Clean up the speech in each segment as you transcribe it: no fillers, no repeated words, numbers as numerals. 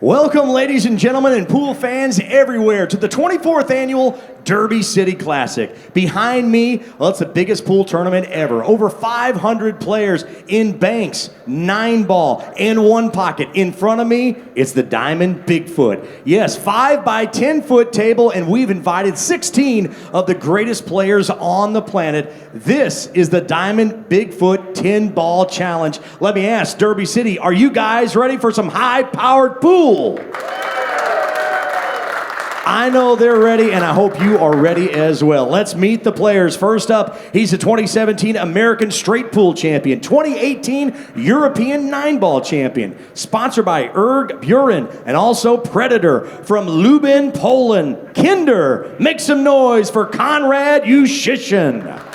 Welcome, ladies and gentlemen, and pool fans everywhere, to the 24th annual Derby City Classic. Behind me, well, it's the biggest pool tournament ever. Over 500 players in banks, 9-ball, and 1 pocket. In front of me, it's the Diamond Bigfoot. Yes, 5 by 10-foot table, and we've invited 16 of the greatest players on the planet. This is the Diamond Bigfoot 10-ball challenge. Let me ask, Derby City, are you guys ready for some high-powered pool? I know they're ready, and I hope you are ready as well. Let's meet the players. First up, he's the 2017 American Straight Pool Champion, 2018 European 9-ball Champion, sponsored by Erg Buren and also Predator from Lublin, Poland. Kinder, make some noise for Konrad Juszczyszyn.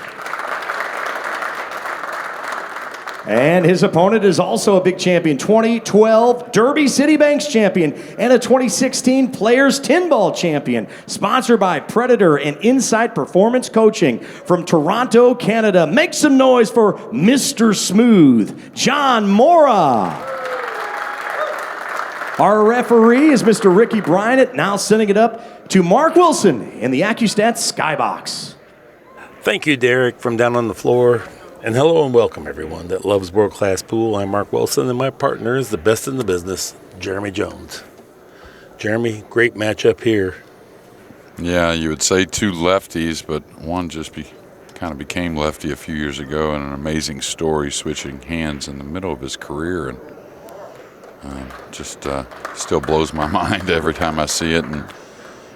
And his opponent is also a big champion, 2012 Derby City Banks champion and a 2016 Players 10-ball champion, sponsored by Predator and Insight Performance Coaching from Toronto, Canada. Make some noise for Mr. Smooth, John Morra. Our referee is Mr. Ricky Bryant, now sending it up to Mark Wilson in the ACCUSTATS skybox. Thank you, Derek, from down on the floor. And hello and welcome, everyone that loves world-class pool. I'm Mark Wilson, and my partner is the best in the business, Jeremy Jones. Jeremy, great matchup here. Yeah, you would say 2 lefties, but one just kind of became lefty a few years ago, and an amazing story switching hands in the middle of his career, and still blows my mind every time I see it,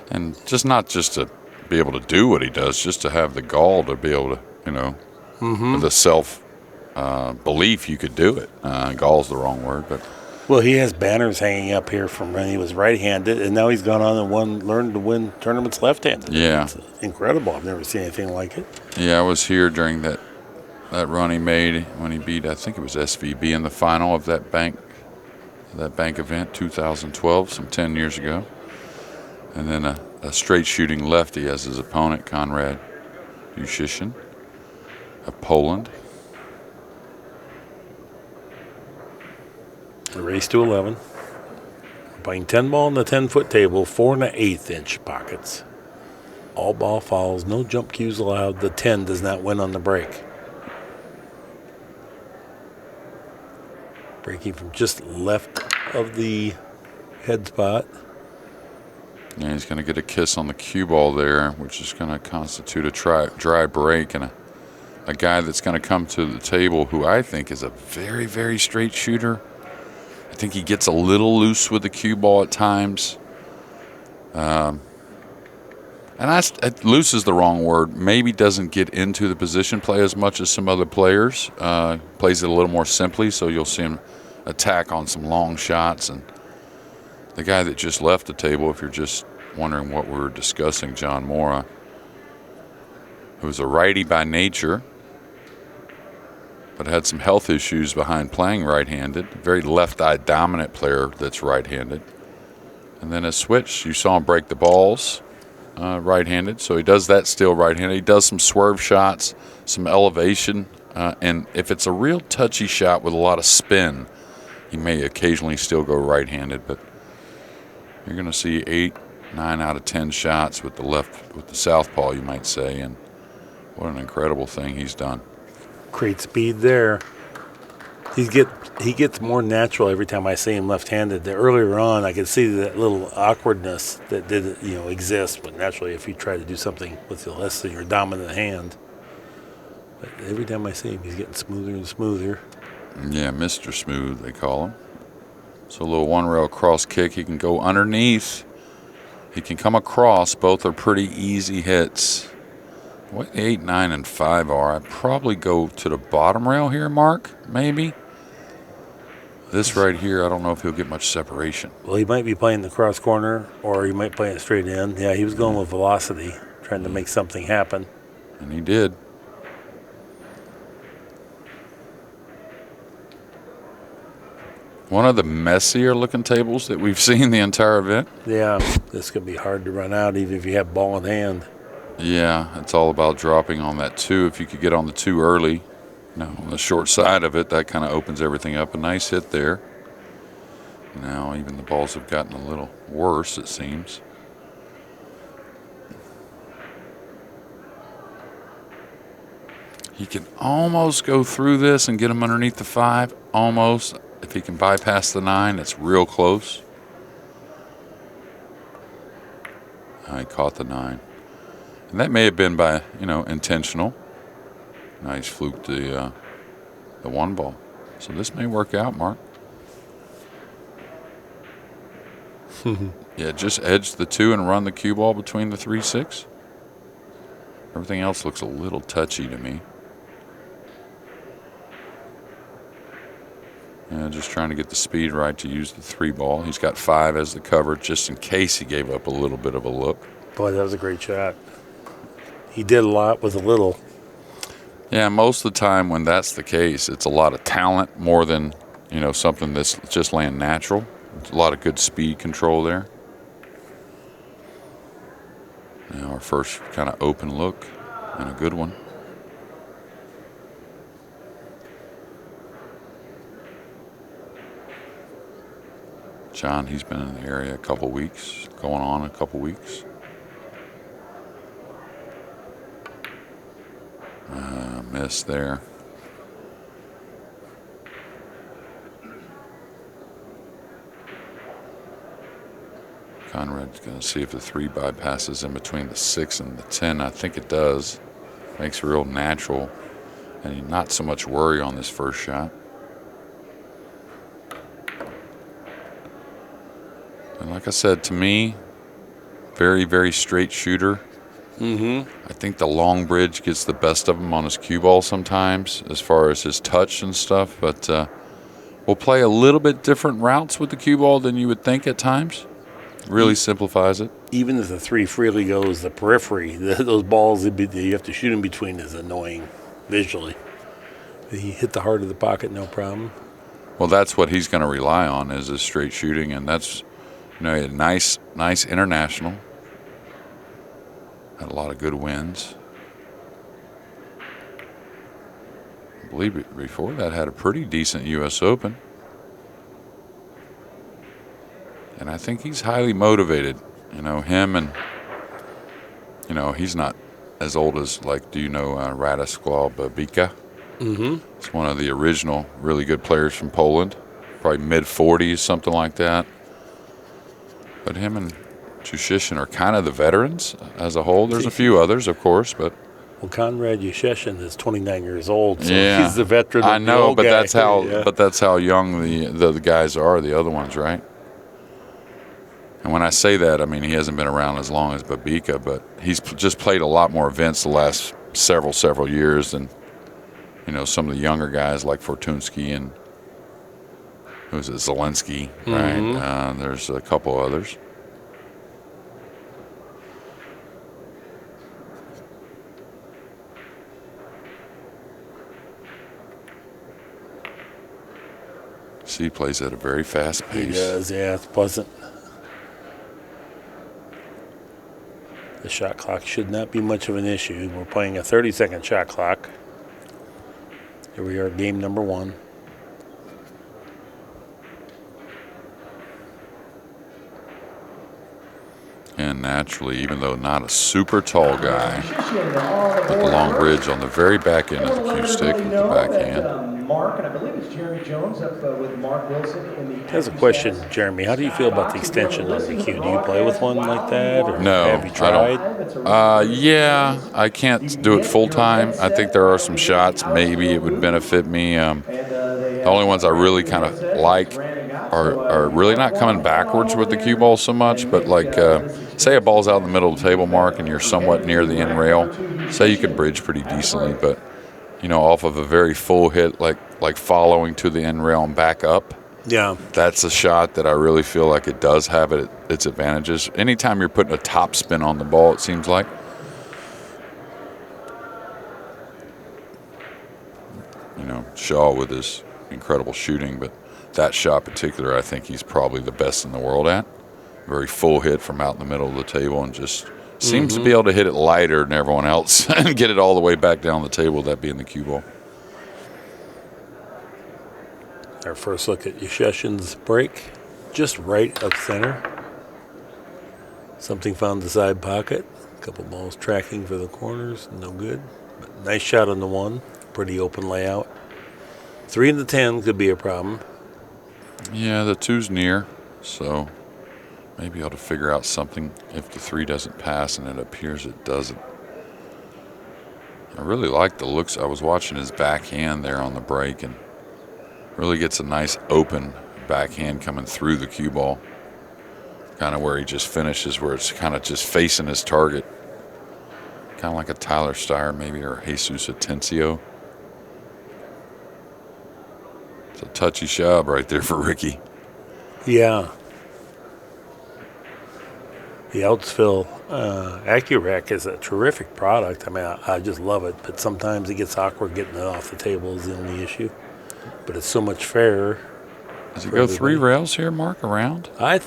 and just not just to be able to do what he does, just to have the gall to be able to, the self-belief you could do it. Gall's the wrong word, but... Well, he has banners hanging up here from when he was right-handed, and now he's gone on and learned to win tournaments left-handed. Yeah. It's incredible. I've never seen anything like it. Yeah, I was here during that run he made when he beat, I think it was SVB in the final of that bank event, 2012, some 10 years ago. And then a straight-shooting lefty as his opponent, Konrad Juszczyszyn of Poland. A race to 11. Playing 10-ball on the 10-foot table, 4 1/8 inch pockets. All ball fouls, no jump cues allowed. The 10 does not win on the break. Breaking from just left of the head spot. Yeah, he's going to get a kiss on the cue ball there, which is going to constitute a dry break, and a guy that's going to come to the table who I think is a very, very straight shooter. I think he gets a little loose with the cue ball at times. Loose is the wrong word. Maybe doesn't get into the position play as much as some other players. Plays it a little more simply, so you'll see him attack on some long shots. And the guy that just left the table, if you're just wondering what we're discussing, John Morra, who's a righty by nature, but had some health issues behind playing right-handed. Very left-eye dominant player that's right-handed. And then a switch. You saw him break the balls right-handed, so he does that still right-handed. He does some swerve shots, some elevation, and if it's a real touchy shot with a lot of spin, he may occasionally still go right-handed, but you're going to see 8, 9 out of 10 shots with the southpaw, you might say, and what an incredible thing he's done. Great speed there. He gets more natural every time I see him left-handed. Earlier on, I could see that little awkwardness that did exist, but naturally, if you try to do something with less than your dominant hand, but every time I see him, he's getting smoother and smoother. Yeah, Mr. Smooth, they call him. So a little one-rail cross kick. He can go underneath. He can come across. Both are pretty easy hits. What 8, 9, and 5 are. I'd probably go to the bottom rail here, Mark, maybe. This right here, I don't know if he'll get much separation. Well, he might be playing the cross corner, or he might play it straight in. Yeah, he was going with velocity, trying to make something happen. And he did. One of the messier looking tables that we've seen the entire event. Yeah, this could be hard to run out even if you have ball in hand. Yeah, it's all about dropping on that 2. If you could get on the 2 early, on the short side of it, that kind of opens everything up. A nice hit there. Now even the balls have gotten a little worse, it seems. He can almost go through this and get him underneath the 5. Almost. If he can bypass the 9, it's real close. I caught the 9. And that may have been by, intentional. Nice fluke the 1 ball. So this may work out, Mark. Yeah, just edge the 2 and run the cue ball between the 3-6. Everything else looks a little touchy to me. Just trying to get the speed right to use the 3 ball. He's got 5 as the cover just in case he gave up a little bit of a look. Boy, that was a great shot. He did a lot with a little. Yeah, most of the time when that's the case, it's a lot of talent more than, something that's just laying natural. It's a lot of good speed control there. Now our first kind of open look and a good one. John, he's been in the area a couple weeks, going on a couple weeks. Miss there. Konrad's going to see if the 3 bypasses in between the 6 and the 10. I think it does. Makes it real natural. And not so much worry on this first shot. And like I said, to me, very, very straight shooter. I think the long bridge gets the best of him on his cue ball sometimes as far as his touch and stuff. But we'll play a little bit different routes with the cue ball than you would think at times. Really simplifies it. Even if the 3 freely goes, the periphery, those balls that you have to shoot in between is annoying visually. He hit the heart of the pocket, no problem. Well, that's what he's going to rely on is his straight shooting, and that's he had a nice international. Had a lot of good wins. I believe before that had a pretty decent U.S. Open. And I think he's highly motivated. Him and, he's not as old as, Radosław Babika. He's one of the original really good players from Poland. Probably mid-40s, something like that. But him and Juszczyszyn are kind of the veterans as a whole. There's a few others, of course, but Konrad Juszczyszyn is 29 years old, so yeah, he's the veteran. I know, but guy. that's how young the guys are, the other ones, right? And when I say that, I mean he hasn't been around as long as Babika, but he's just played a lot more events the last several years than some of the younger guys like Fortuński and Zelensky, right? There's a couple others. See, he plays at a very fast pace. He does, yeah, it's pleasant. The shot clock should not be much of an issue. We're playing a 30-second shot clock. Here we are, game number 1. And naturally, even though not a super tall guy, with the long bridge on the very back end of the cue stick with the backhand. Mark, and I believe it's Jeremy Jones up with Mark Wilson in the. There's a question, Jeremy. How do you feel about the extension of the cue? Do you play with one like that, or no, have you tried? Yeah, I can't do it full time. I think there are some shots maybe it would benefit me. The only ones I really kind of like are really not coming backwards with the cue ball so much, but like say a ball's out in the middle of the table, Mark, and you're somewhat near the end rail. Say you could bridge pretty decently, but off of a very full hit, like following to the end rail and back up. Yeah, that's a shot that I really feel like it does have its advantages. Anytime you're putting a top spin on the ball, it seems like. Shaw with his incredible shooting, but that shot in particular, I think he's probably the best in the world at. Very full hit from out in the middle of the table and just seems to be able to hit it lighter than everyone else and get it all the way back down the table, that being the cue ball. Our first look at Juszczysyn's break. just right up center. Something found the side pocket. A couple balls tracking for the corners, no good. But nice shot on the 1. Pretty open layout. 3 and the 10 could be a problem. Yeah, the 2's near, so maybe ought to figure out something if the 3 doesn't pass, and it appears it doesn't. I really like the looks. I was watching his backhand there on the break, and really gets a nice open backhand coming through the cue ball. Kind of where he just finishes, where it's kind of just facing his target. Kind of like a Tyler Steyer maybe, or Jesus Atencio. It's a touchy shot right there for Ricky. Yeah. The Outsville AccuRack is a terrific product. I mean, I just love it, but sometimes it gets awkward getting it off the table is the only issue. But it's so much fairer. Does it go 3 rails here, Mark, around? I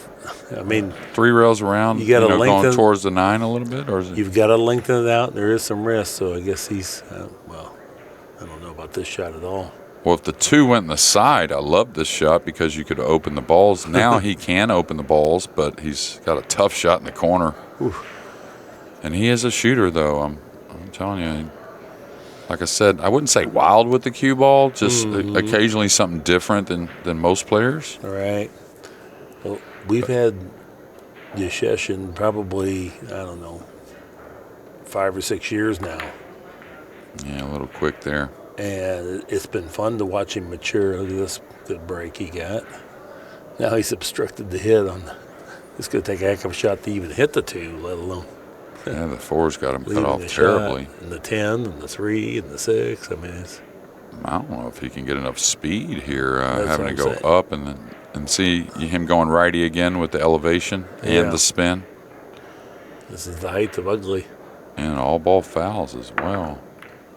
mean, 3 rails around, you gotta lengthen, going towards the 9 a little bit? Or is it? You've got to lengthen it out. There is some risk, so I guess he's, well, I don't know about this shot at all. Well, if the 2 went in the side, I love this shot because you could open the balls. Now he can open the balls, but he's got a tough shot in the corner. Oof. And he is a shooter, though. I'm telling you. Like I said, I wouldn't say wild with the cue ball, just occasionally something different than most players. All right. Well, we've had Juszczyszyn probably, I don't know, 5 or 6 years now. Yeah, a little quick there. And it's been fun to watch him mature. Look at this good break he got. Now he's obstructed the hit on the, it's going to take a heck of a shot to even hit the 2, let alone. Yeah, the 4's got him cut off terribly. And the 10 and the 3 and the 6. I mean, I don't know if he can get enough speed here, having to go saying. up and see him going righty again with the elevation and the spin. This is the height of ugly. And all ball fouls as well.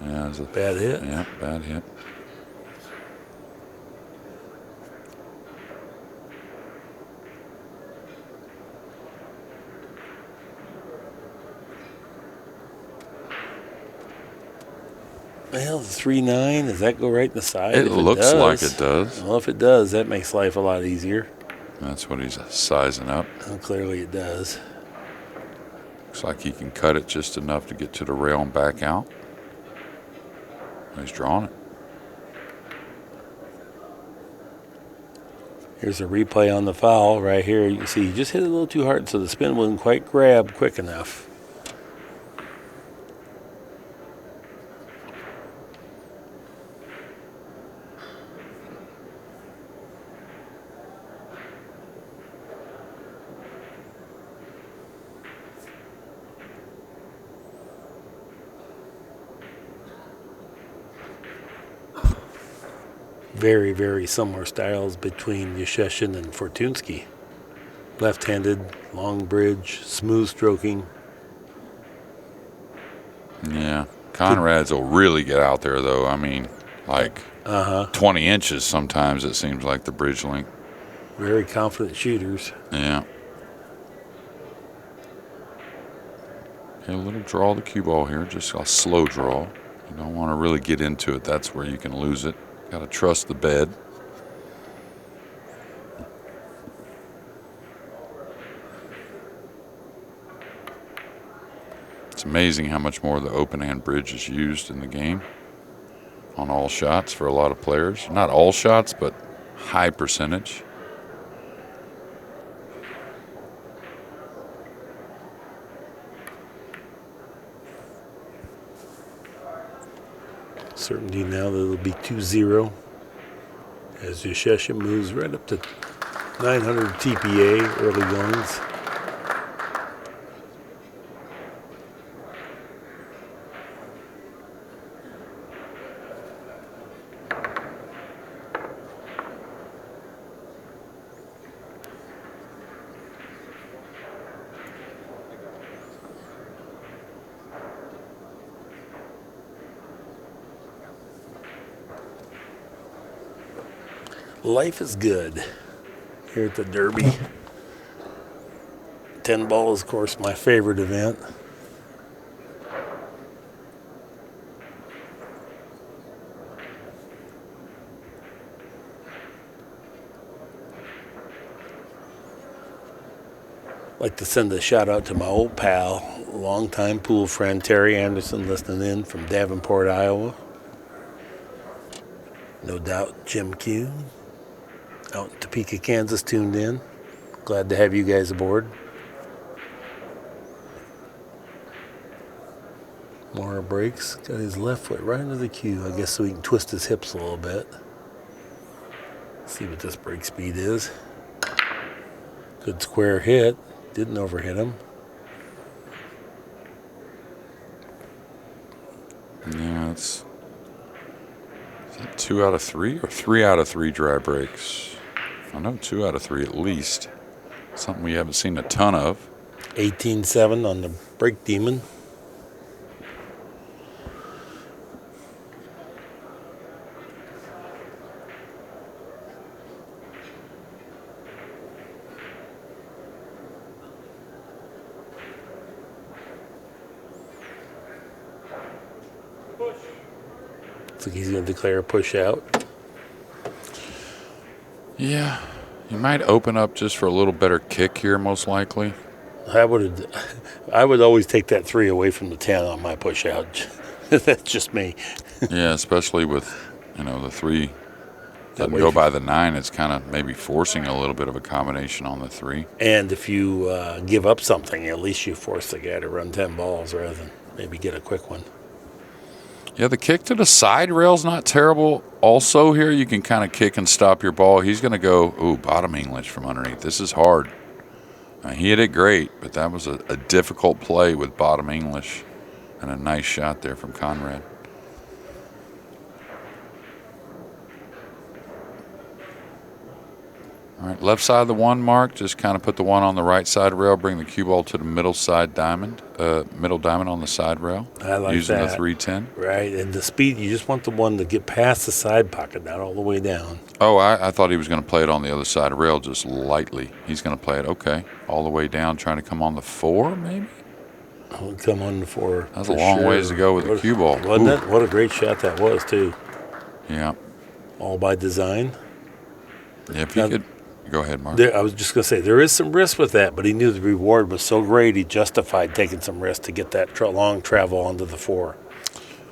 Yeah, it's a Bad hit. Yeah, bad hit. Well, the 3-9, does that go right in the side? It looks like it does. Well, if it does, that makes life a lot easier. That's what he's sizing up. Well, clearly it does. Looks like he can cut it just enough to get to the rail and back out. He's drawing it. Here's a replay on the foul right here. You can see he just hit it a little too hard, so the spin wouldn't quite grab quick enough. Very, very similar styles between Juszczyszyn and Fortuński. Left-handed, long bridge, smooth stroking. Yeah. Konrad's will really get out there, though. I mean, like 20 inches sometimes it seems like the bridge length. Very confident shooters. Yeah. Okay, a little draw the cue ball here, just a slow draw. You don't want to really get into it. That's where you can lose it. Got to trust the bed. It's amazing how much more the open hand bridge is used in the game on all shots for a lot of players. Not all shots, but high percentage. Certainty now that it'll be 2-0 as Juszczyszyn moves right up to 900 TPA early goings. Life is good here at the Derby. 10 ball is, of course, my favorite event. Like to send a shout out to my old pal, longtime pool friend Terry Anderson, listening in from Davenport, Iowa. No doubt Jim Q out in Topeka, Kansas, tuned in. Glad to have you guys aboard. Morra breaks, got his left foot right into the cue, I guess, so he can twist his hips a little bit. See what this break speed is. Good square hit. Didn't overhit him. Yeah, is that 2 out of 3 or 3 out of 3 dry breaks? I know 2 out of 3 at least. Something we haven't seen a ton of. 18-7 on the break demon. Looks like he's going to declare a push out. Yeah, you might open up just for a little better kick here, most likely. I would always take that 3 away from the 10 on my push out. That's just me. Yeah, especially with, the 3 doesn't way go if- by the 9. It's kind of maybe forcing a little bit of a combination on the 3. And if you give up something, at least you force the guy to run 10 balls rather than maybe get a quick one. Yeah, the kick to the side rail's not terrible. Also here, you can kind of kick and stop your ball. He's going to go, bottom English from underneath. This is hard. He hit it great, but that was a difficult play with bottom English. And a nice shot there from Konrad. All right, left side of the 1 mark, just kind of put the 1 on the right side rail, bring the cue ball to the middle diamond on the side rail. I like using that. the 310. Right, and the speed, you just want the one to get past the side pocket, not all the way down. Oh, I thought he was going to play it on the other side of rail just lightly. He's going to play it, okay, all the way down, trying to come on the 4, maybe? I'll come on the 4. That's a long ways to go with the cue ball. Wasn't it? What a great shot that was, too. Yeah. All by design. Yeah, if he could. Go ahead, Mark. I was just going to say, there is some risk with that, but he knew the reward was so great, he justified taking some risk to get that long travel onto the 4.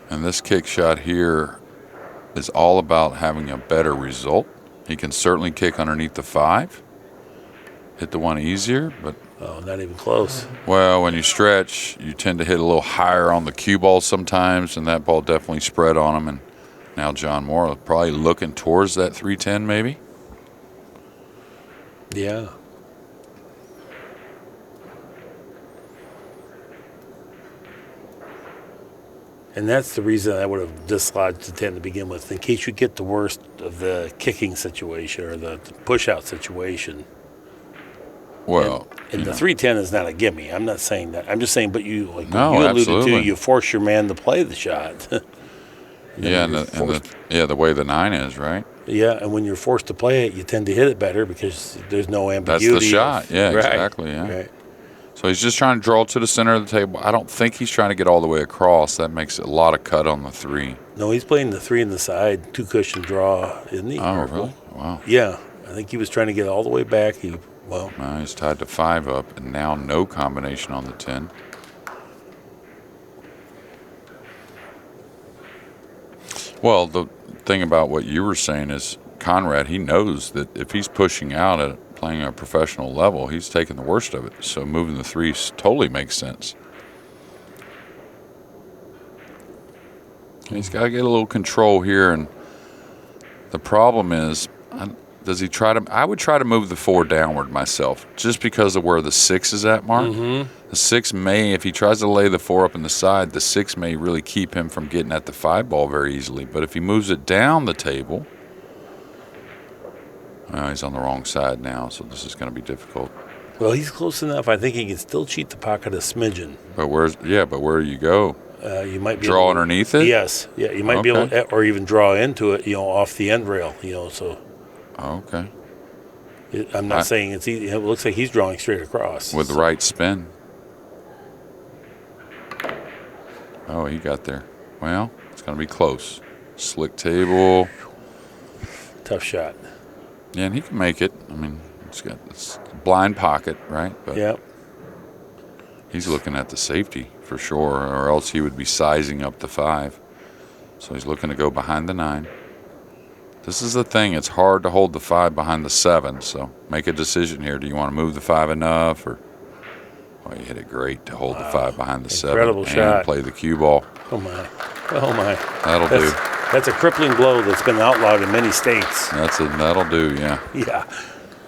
And this kick shot here is all about having a better result. He can certainly kick underneath the 5, hit the 1 easier, but Oh, not even close. well, when you stretch, you tend to hit a little higher on the cue ball sometimes, and that ball definitely spread on him. And now John Morra probably looking towards that 310 maybe. Yeah. And that's the reason I would have dislodged the 10 to begin with, in case you get the worst of the kicking situation or the push-out situation. Well, And the 310 is not a gimme. I'm not saying that. I'm just saying, but you, like No, you alluded absolutely. to, you force your man to play the shot. yeah, the way the 9 is, right? Yeah, and when you're forced to play it, you tend to hit it better because there's no ambiguity. That's the shot. Yeah, Right, exactly. Yeah. Right. So he's just trying to draw to the center of the table. I don't think he's trying to get all the way across. That makes a lot of cut on the 3. No, he's playing the 3 in the side, 2 cushion draw, isn't he? Oh, really? Wow. Yeah, I think he was trying to get all the way back. Now he's tied to 5 up, and now no combination on the 10. Well, the thing about what you were saying is Konrad, he knows that if he's pushing out at playing at a professional level, he's taking the worst of it. So moving the 3 totally makes sense. He's got to get a little control here, and the problem is, does he try to? I would try to move the 4 downward myself, just because of where the 6 is at, Mark. Mm-hmm. The 6 may, if he tries to lay the 4 up in the side, the 6 may really keep him from getting at the 5 ball very easily. But if he moves it down the table, he's on the wrong side now, so this is going to be difficult. Well, he's close enough. I think he can still cheat the pocket a smidgen. But where do you go? You might be Draw able to, underneath it? Yes, yeah. You might be able to, or even draw into it. Off the end rail. So. Oh, okay. I'm not saying it's easy. It looks like he's drawing straight across. With the right spin. Oh, he got there. Well, it's going to be close. Slick table. Tough shot. Yeah, and he can make it. I mean, it's blind pocket, right? But Yep. He's looking at the safety for sure, or else he would be sizing up the 5. So he's looking to go behind the 9. This is the thing. It's hard to hold the 5 behind the 7, so make a decision here. Do you want to move the 5 enough, or well, you hit it great to hold the 5 behind the 7 Incredible and shot. play the cue ball. Oh, my. Oh, my. That'll do. That's a crippling blow that's been outlawed in many states. That'll do, yeah. Yeah.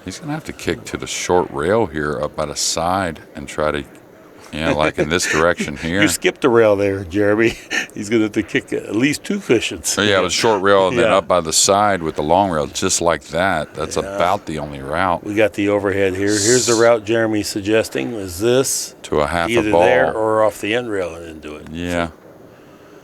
He's going to have to kick to the short rail here up by the side and try to, like in this direction here. You skipped the rail there, Jeremy. He's going to have to kick at least 2 cushions. So, yeah, it was short rail and then up by the side with the long rail, just like that. That's about the only route. We got the overhead here. Here's the route Jeremy's suggesting. Is this to a half either a ball there or off the end rail and into it? Yeah.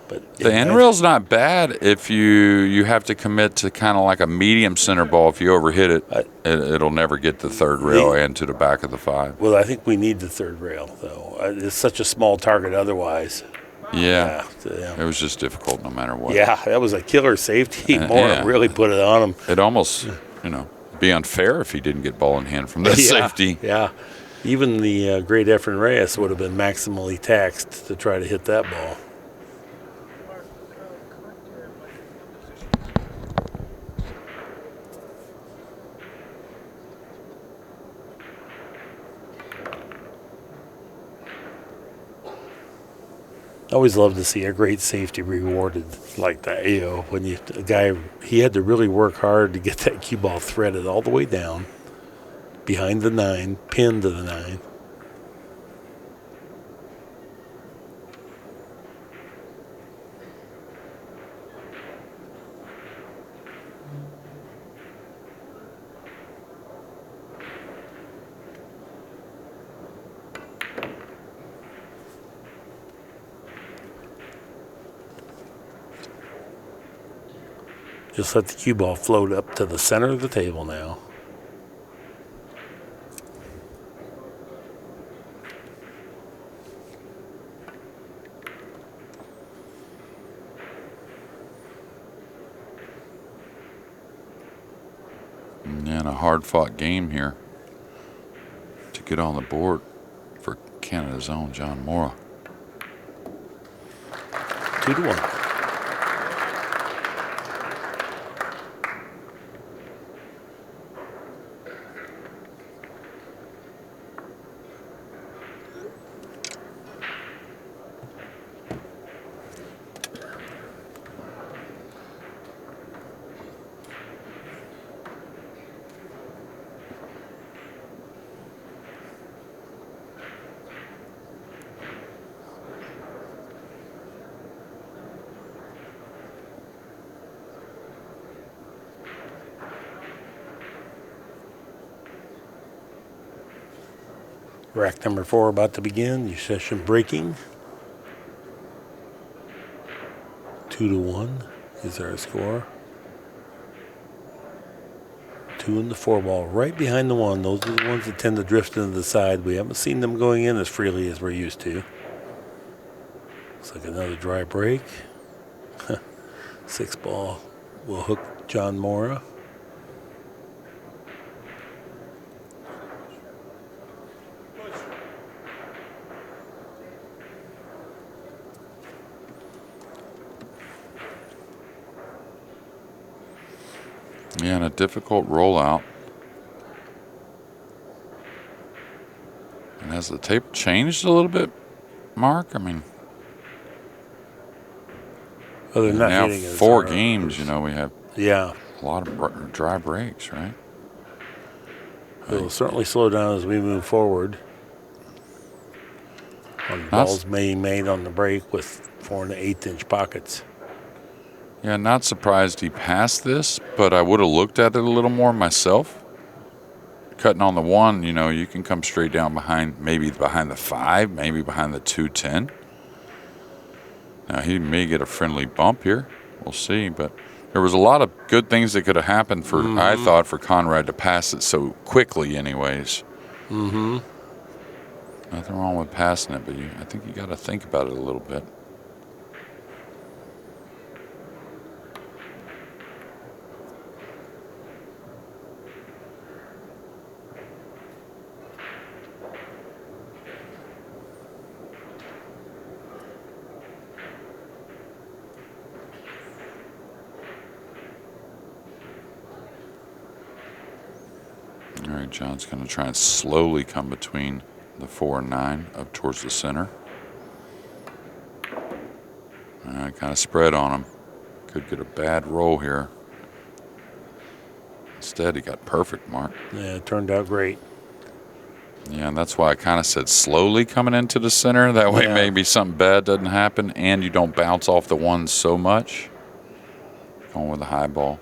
But the end rail's not bad if you have to commit to kind of like a medium center ball. If you overhit it, it'll never get to the third rail and to the back of the 5. Well, I think we need the third rail, though. It's such a small target otherwise. Yeah. It was just difficult no matter what. Yeah, that was a killer safety. Morra really put it on him. It almost, be unfair if he didn't get ball in hand from that safety. Yeah. Even the great Efren Reyes would have been maximally taxed to try to hit that ball. I always love to see a great safety rewarded like that. When he had to really work hard to get that cue ball threaded all the way down behind the 9, pinned to the 9. Just let the cue ball float up to the center of the table now. And a hard-fought game here to get on the board for Canada's own John Morra. 2-1. Rack number 4 about to begin. Your session breaking. 2-1 is our score. 2 in the 4 ball, right behind the 1. Those are the ones that tend to drift into the side. We haven't seen them going in as freely as we're used to. Looks like another dry break. 6 ball will hook John Morra. Yeah, and a difficult rollout. And has the tape changed a little bit, Mark? I mean, Other than now hitting 4 games, we have a lot of dry breaks, right? It will certainly slow down as we move forward. On balls being made on the break with 4 and 1/8 inch pockets. Yeah, not surprised he passed this, but I would have looked at it a little more myself. Cutting on the 1, you can come straight down maybe behind the 5, maybe behind the 2-10. Now, he may get a friendly bump here. We'll see, but there was a lot of good things that could have happened I thought, for Konrad to pass it so quickly anyways. Mm-hmm. Nothing wrong with passing it, but I think you got to think about it a little bit. John's going to try and slowly come between the 4 and 9 up towards the center. Kind of spread on him. Could get a bad roll here. Instead, he got perfect, Mark. Yeah, it turned out great. Yeah, and that's why I kind of said slowly coming into the center. That way maybe something bad doesn't happen and you don't bounce off the ones so much. Going with a high ball.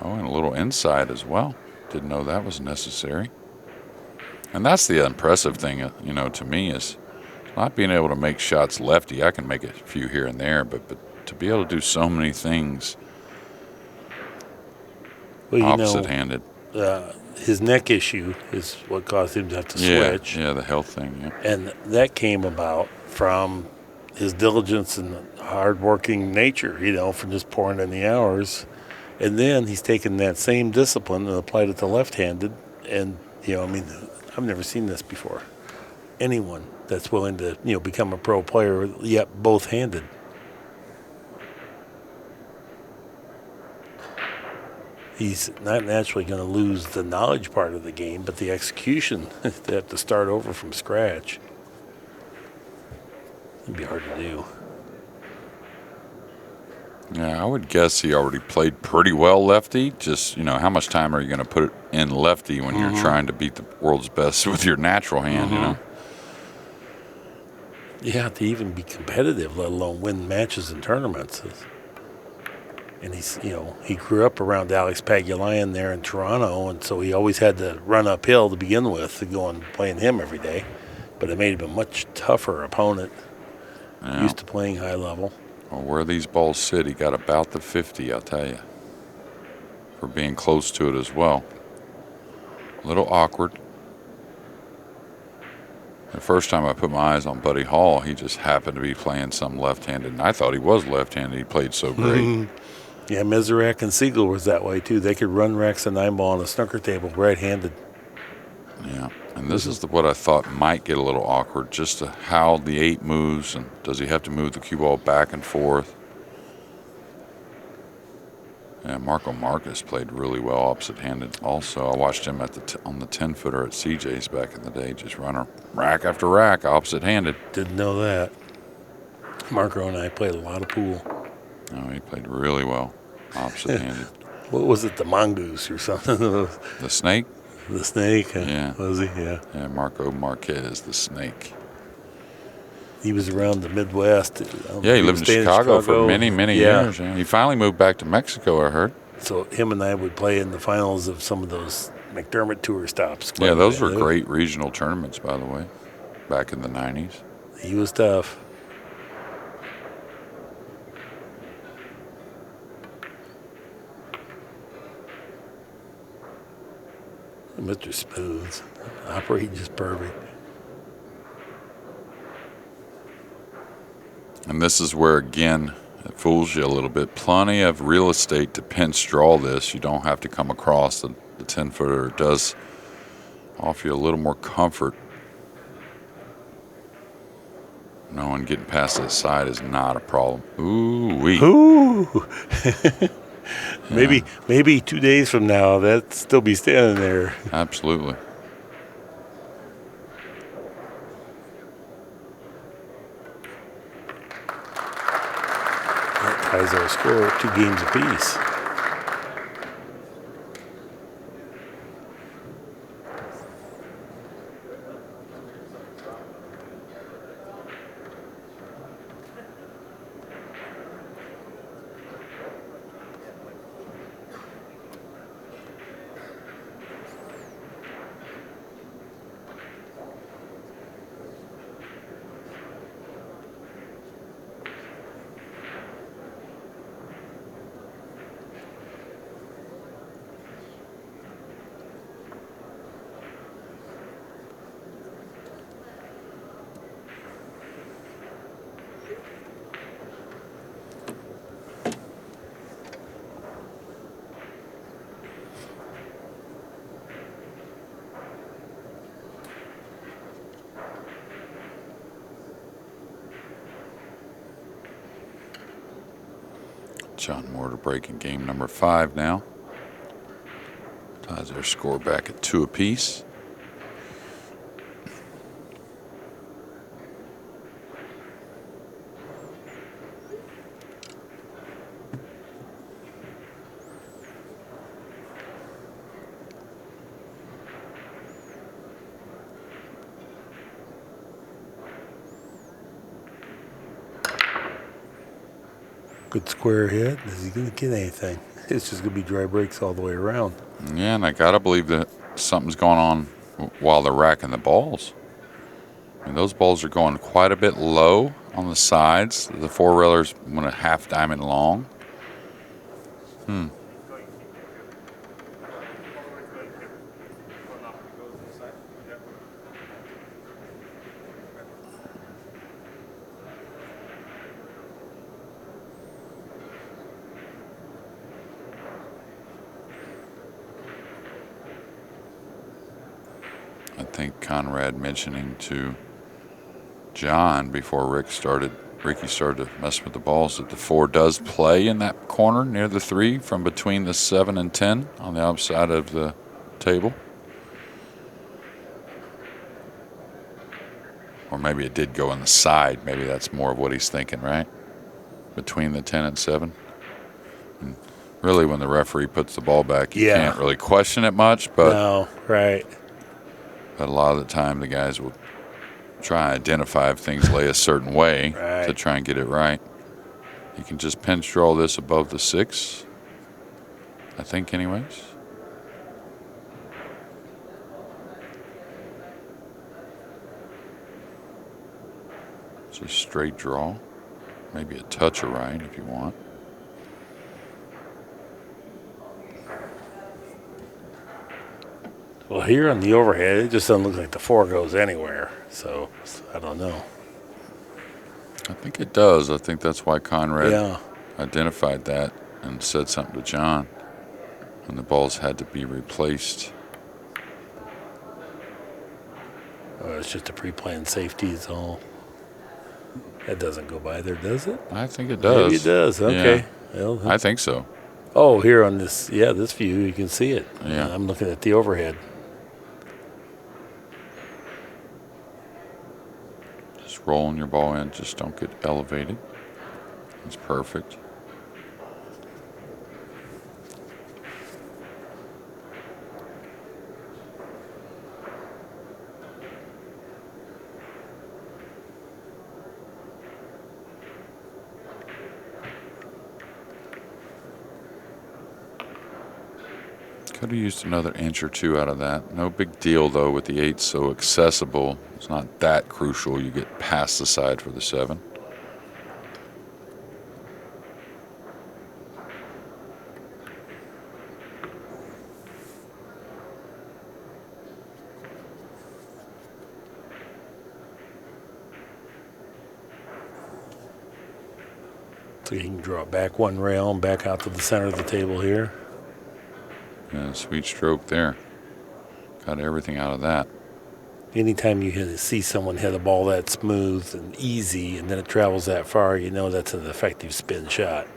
Oh, and a little inside as well. Didn't know that was necessary. And that's the impressive thing, to me is not being able to make shots lefty. I can make a few here and there, but to be able to do so many things opposite-handed. His neck issue is what caused him to have to switch. Yeah, the health thing. Yeah. And that came about from his diligence and hard-working nature, from just pouring in the hours. And then he's taken that same discipline and applied it to left-handed. And, I've never seen this before. Anyone that's willing to, become a pro player, yet both-handed. He's not naturally going to lose the knowledge part of the game, but the execution, they have to start over from scratch. It'd be hard to do. Yeah, I would guess he already played pretty well lefty. Just, how much time are you going to put in lefty when you're trying to beat the world's best with your natural hand, Yeah, to even be competitive, let alone win matches and tournaments. And he's, he grew up around Alex Pagulayan there in Toronto, and so he always had to run uphill to begin with to go and playing him every day. But it made him a much tougher opponent, used to playing high level. Well, where these balls sit, he got about the 50, I'll tell you, for being close to it as well. A little awkward. The first time I put my eyes on Buddy Hall, he just happened to be playing some left-handed, and I thought he was left-handed. He played so great. Yeah, Mizurek and Siegel was that way, too. They could run racks and 9-ball on a snooker table right-handed. Yeah, and this is what I thought might get a little awkward, just to how the 8 moves, and does he have to move the cue ball back and forth? Yeah, Marco Marcus played really well opposite-handed also. I watched him on the 10-footer at CJ's back in the day, just run rack after rack opposite-handed. Didn't know that. Marco and I played a lot of pool. Oh, he played really well opposite-handed. What was it, the mongoose or something? The snake? The snake? Yeah. Was he? Yeah. Yeah, Marco Marquez, the snake. He was around the Midwest. Yeah, he lived in Chicago for many, many years. Yeah. He finally moved back to Mexico, I heard. So him and I would play in the finals of some of those McDermott Tour stops. Yeah, those were great regional tournaments, by the way, back in the 90s. He was tough. Mr. Smooth, operating just perfect. And this is where, again, it fools you a little bit. Plenty of real estate to pinch draw this. You don't have to come across the 10-footer. It does offer you a little more comfort. Knowing getting past that side is not a problem. Ooh-wee. Ooh. Maybe 2 days from now, that'd still be standing there. Absolutely. That ties our score at 2 games apiece. John Morra to break in game number 5 now. Ties their score back at 2 apiece. Good square hit. Is he going to get anything? It's just going to be dry breaks all the way around. Yeah, and I got to believe that something's going on while they're racking the balls. I mean, those balls are going quite a bit low on the sides. The 4-railers went a half diamond long. I think Konrad mentioning to John before Ricky started to mess with the balls that the 4 does play in that corner near the 3 from between the 7 and 10 on the outside of the table. Or maybe it did go in the side. Maybe that's more of what he's thinking, right? Between the 10 and 7. And really, when the referee puts the ball back, you can't really question it much. But no, right. But a lot of the time, the guys will try and identify if things lay a certain way to try and get it right. You can just pinch draw this above the 6, I think, anyways. It's a straight draw. Maybe a touch of right if you want. Well, here on the overhead, it just doesn't look like the 4 goes anywhere. So I don't know. I think it does. I think that's why Konrad identified that and said something to John. And the balls had to be replaced. Oh, it's just a pre-planned safety is all. That doesn't go by there, does it? I think it does. Maybe it does. Okay. Yeah. Well, I think so. Oh, here on this, this view, you can see it. Yeah. I'm looking at the overhead. Just rolling your ball in. Just don't get elevated. It's perfect. Could have used another inch or 2 out of that. No big deal, though, with the 8 so accessible. It's not that crucial. You get past the side for the 7. So you can draw it back 1 rail and back out to the center of the table here. Yeah, sweet stroke there. Got everything out of that. Anytime you see someone hit a ball that smooth and easy and then it travels that far, you know that's an effective spin shot.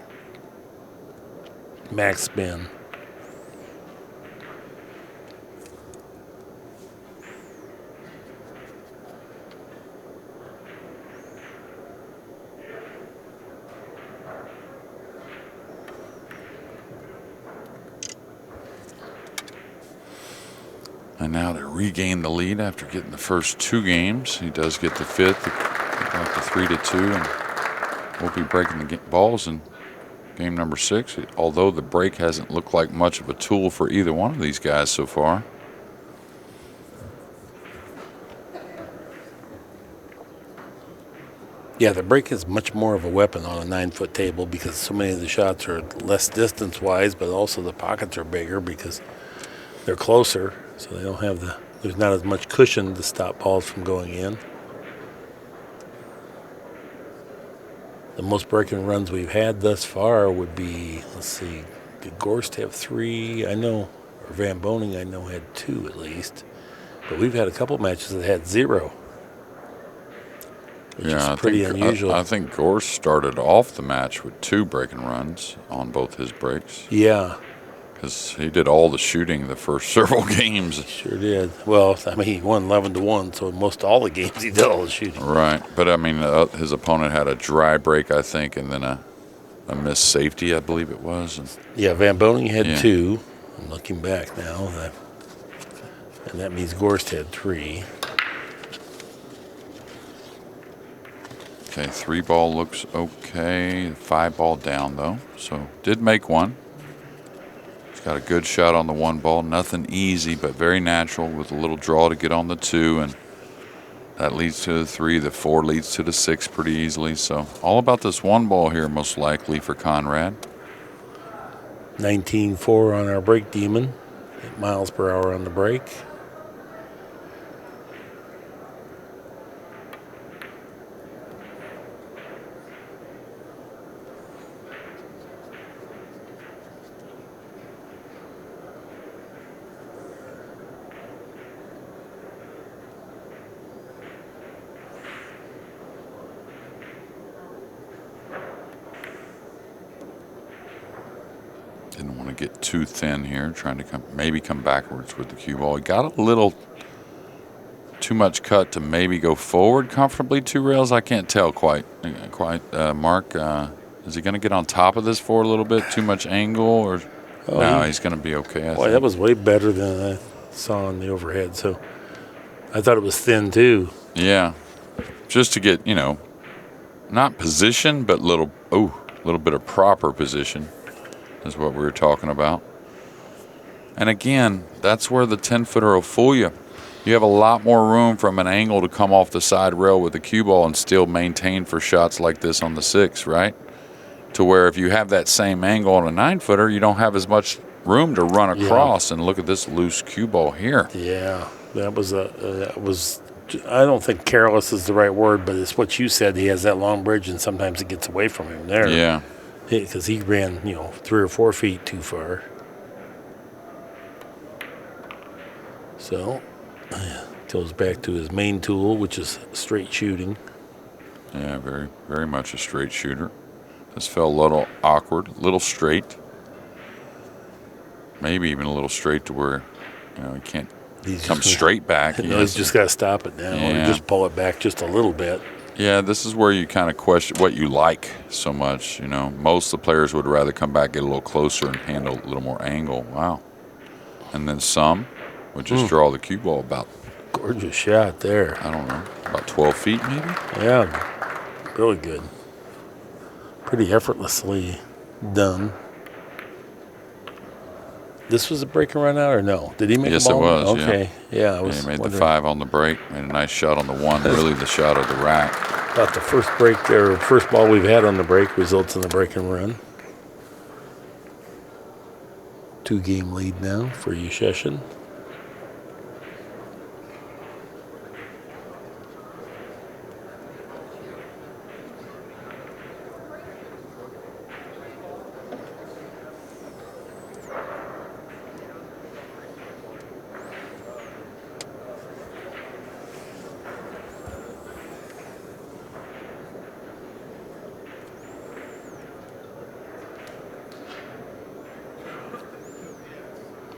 Max spin. And now to regain the lead after getting the first 2 games, he does get the 5th, back to 3-2, and we'll be breaking the balls in game number 6. Although the break hasn't looked like much of a tool for either one of these guys so far. Yeah, the break is much more of a weapon on a 9-foot table because so many of the shots are less distance-wise, but also the pockets are bigger because they're closer, so they don't have there's not as much cushion to stop balls from going in. The most breaking runs we've had thus far would be, let's see, did Gorst have 3? I know, or Van Boning I know had 2 at least, but we've had a couple matches that had 0. which is pretty unusual. I think Gorst started off the match with 2 breaking runs on both his breaks. Yeah. Because he did all the shooting the first several games. Sure did. Well, I mean, he won 11-1, so most all the games he did all the shooting. Right. But, I mean, his opponent had a dry break, I think, and then a missed safety, I believe it was. And yeah, Van Boning had 2. I'm looking back now. And that means Gorst had 3. Okay, 3-ball looks okay. 5-ball down, though. So, did make one. Got a good shot on the 1-ball. Nothing easy, but very natural with a little draw to get on the 2. And that leads to the 3. The 4 leads to the 6 pretty easily. So all about this 1-ball here, most likely, for Konrad. 19-4 on our break demon. 8 miles per hour on the break. Didn't want to get too thin here, trying to maybe come backwards with the cue ball. He got a little too much cut to maybe go forward comfortably 2 rails. I can't tell quite. Mark, is he going to get on top of this for a little bit? Too much angle? Or no, he's going to be okay. Boy, that was way better than I saw on the overhead. So I thought it was thin, too. Yeah. Just to get, not position, but little bit of proper position. Is what we were talking about. And again, that's where the 10-footer will fool you. You have a lot more room from an angle to come off the side rail with the cue ball and still maintain for shots like this on the 6, right? To where if you have that same angle on a 9-footer, you don't have as much room to run across. And look at this loose cue ball here. Yeah, that was I don't think careless is the right word, but it's what you said. He has that long bridge, and sometimes it gets away from him there. Yeah. Because he ran, 3 or 4 feet too far. So, goes back to his main tool, which is straight shooting. Yeah, very, very much a straight shooter. This felt a little awkward, a little straight. Maybe even a little straight to where, he can't come straight back. No, he's just got to stop it now, or just pull it back just a little bit. Yeah, this is where you kind of question what you like so much. Most of the players would rather come back, get a little closer, and handle a little more angle. Wow. And then some would just draw the cue ball about. Gorgeous shot there. I don't know, about 12 feet maybe? Yeah, really good. Pretty effortlessly done. This was a break and run out, or no? Did he make yes, a ball? Yes, it was. Okay. Yeah, he made the 5 on the break. Made a nice shot on the 1. Really, the shot of the rack. About the first break there, first ball we've had on the break results in a break and run. 2-game lead now for Juszczyszyn.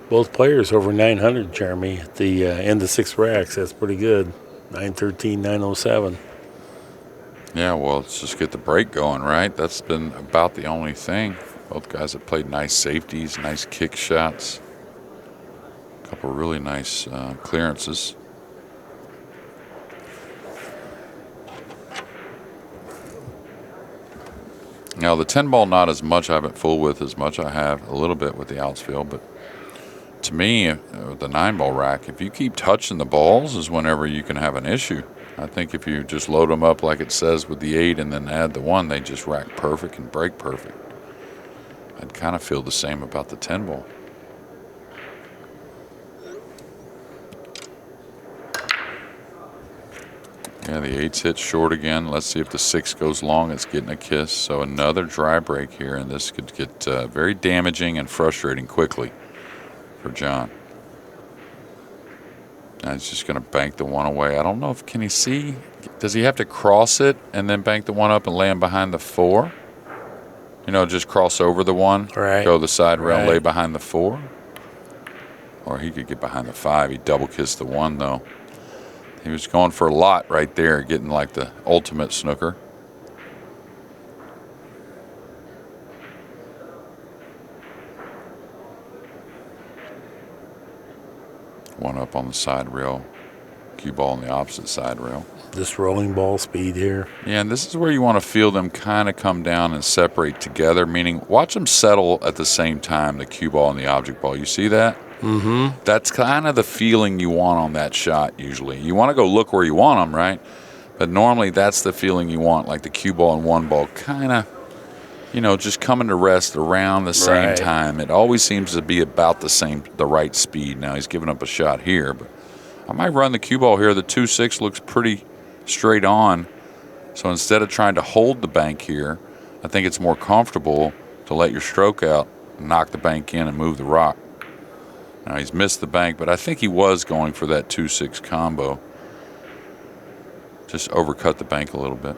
Both players over 900, Jeremy, at the end of 6 racks. That's pretty good. 913, 907. Yeah, well, let's just get the break going, right? That's been about the only thing. Both guys have played nice safeties, nice kick shots. A couple really nice clearances. Now, the 10-ball, not as much. I haven't fooled with as much. I have a little bit with the outsfield, but to me, the 9-ball rack, if you keep touching the balls is whenever you can have an issue. I think if you just load them up like it says with the 8 and then add the 1, they just rack perfect and break perfect. I'd kind of feel the same about the 10-ball. Yeah, the 8's hit short again. Let's see if the 6 goes long. It's getting a kiss. So another dry break here, and this could get very damaging and frustrating quickly for John. Now he's just going to bank the one away. I don't know if can he see. Does he have to cross it and then bank the one up and land behind the 4? You know, just cross over the 1, Right. go the side rail, Right. lay behind the 4. Or he could get behind the 5. He double kissed the 1 though. He was going for a lot right there, getting like the ultimate snooker. One up on the side rail, cue ball on the opposite side rail. Just rolling ball speed here. Yeah, and this is where you want to feel them kind of come down and separate together, meaning watch them settle at the same time, the cue ball and the object ball. You see that? Mm-hmm. That's kind of the feeling you want on that shot usually. You want to go look where you want them, right? But normally that's the feeling you want, like the cue ball and 1 ball kind of, you know, just coming to rest around the same Right. time. It always seems to be about the right speed. Now he's giving up a shot here, but I might run the cue ball here. The 2-6 looks pretty straight on. So instead of trying to hold the bank here, I think it's more comfortable to let your stroke out, knock the bank in, and move the rock. Now he's missed the bank, but I think he was going for that 2-6 combo. Just overcut the bank a little bit.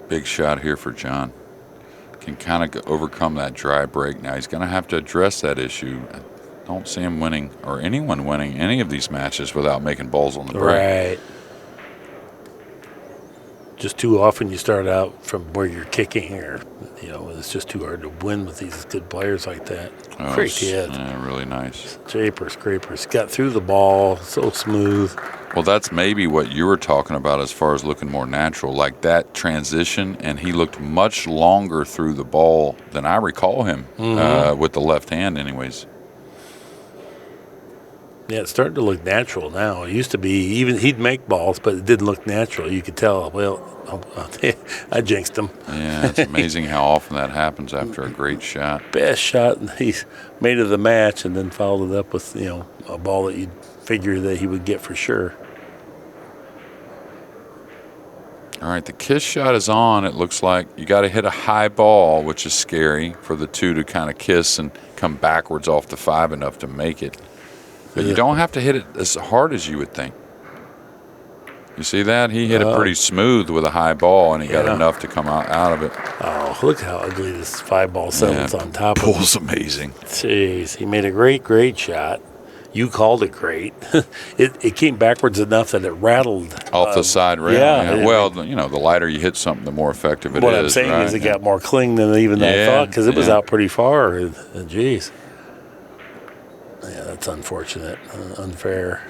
Big shot here for John. Can kind of overcome that dry break. Now he's going to have to address that issue. I don't see him winning, or anyone winning, any of these matches without making balls on the break. Right. Just too often you start out from where you're kicking here. You know, it's just too hard to win with these good players like that. Oh, Great hit. Yeah, really nice. Scrapers. Got through the ball, so smooth. Well, that's maybe what you were talking about as far as looking more natural, like that transition, and he looked much longer through the ball than I recall him with the left hand anyways. Yeah, it's starting to look natural now. It used to be, even he'd make balls, but it didn't look natural. You could tell, well, I jinxed him. Yeah, it's amazing how often that happens after a great shot. Best shot he's made of the match, and then followed it up with, you know, a ball that you'd figure that he would get for sure. All right, the kiss shot is on. It looks like you got to hit a high ball, which is scary for the 2 to kind of kiss and come backwards off the 5 enough to make it. But you don't have to hit it as hard as you would think. You see that? He hit it pretty smooth with a high ball, and he got enough to come out of it. Oh, look how ugly this 5-ball settles on top of him. Pool's amazing. Jeez, he made a great shot. You called it great. It came backwards enough that it rattled. Off the side rail. yeah. Well, you know, the lighter you hit something, the more effective it is. What I'm saying right? is it got more cling than even I thought, because it was out pretty far. Jeez. Yeah, that's unfortunate. Unfair.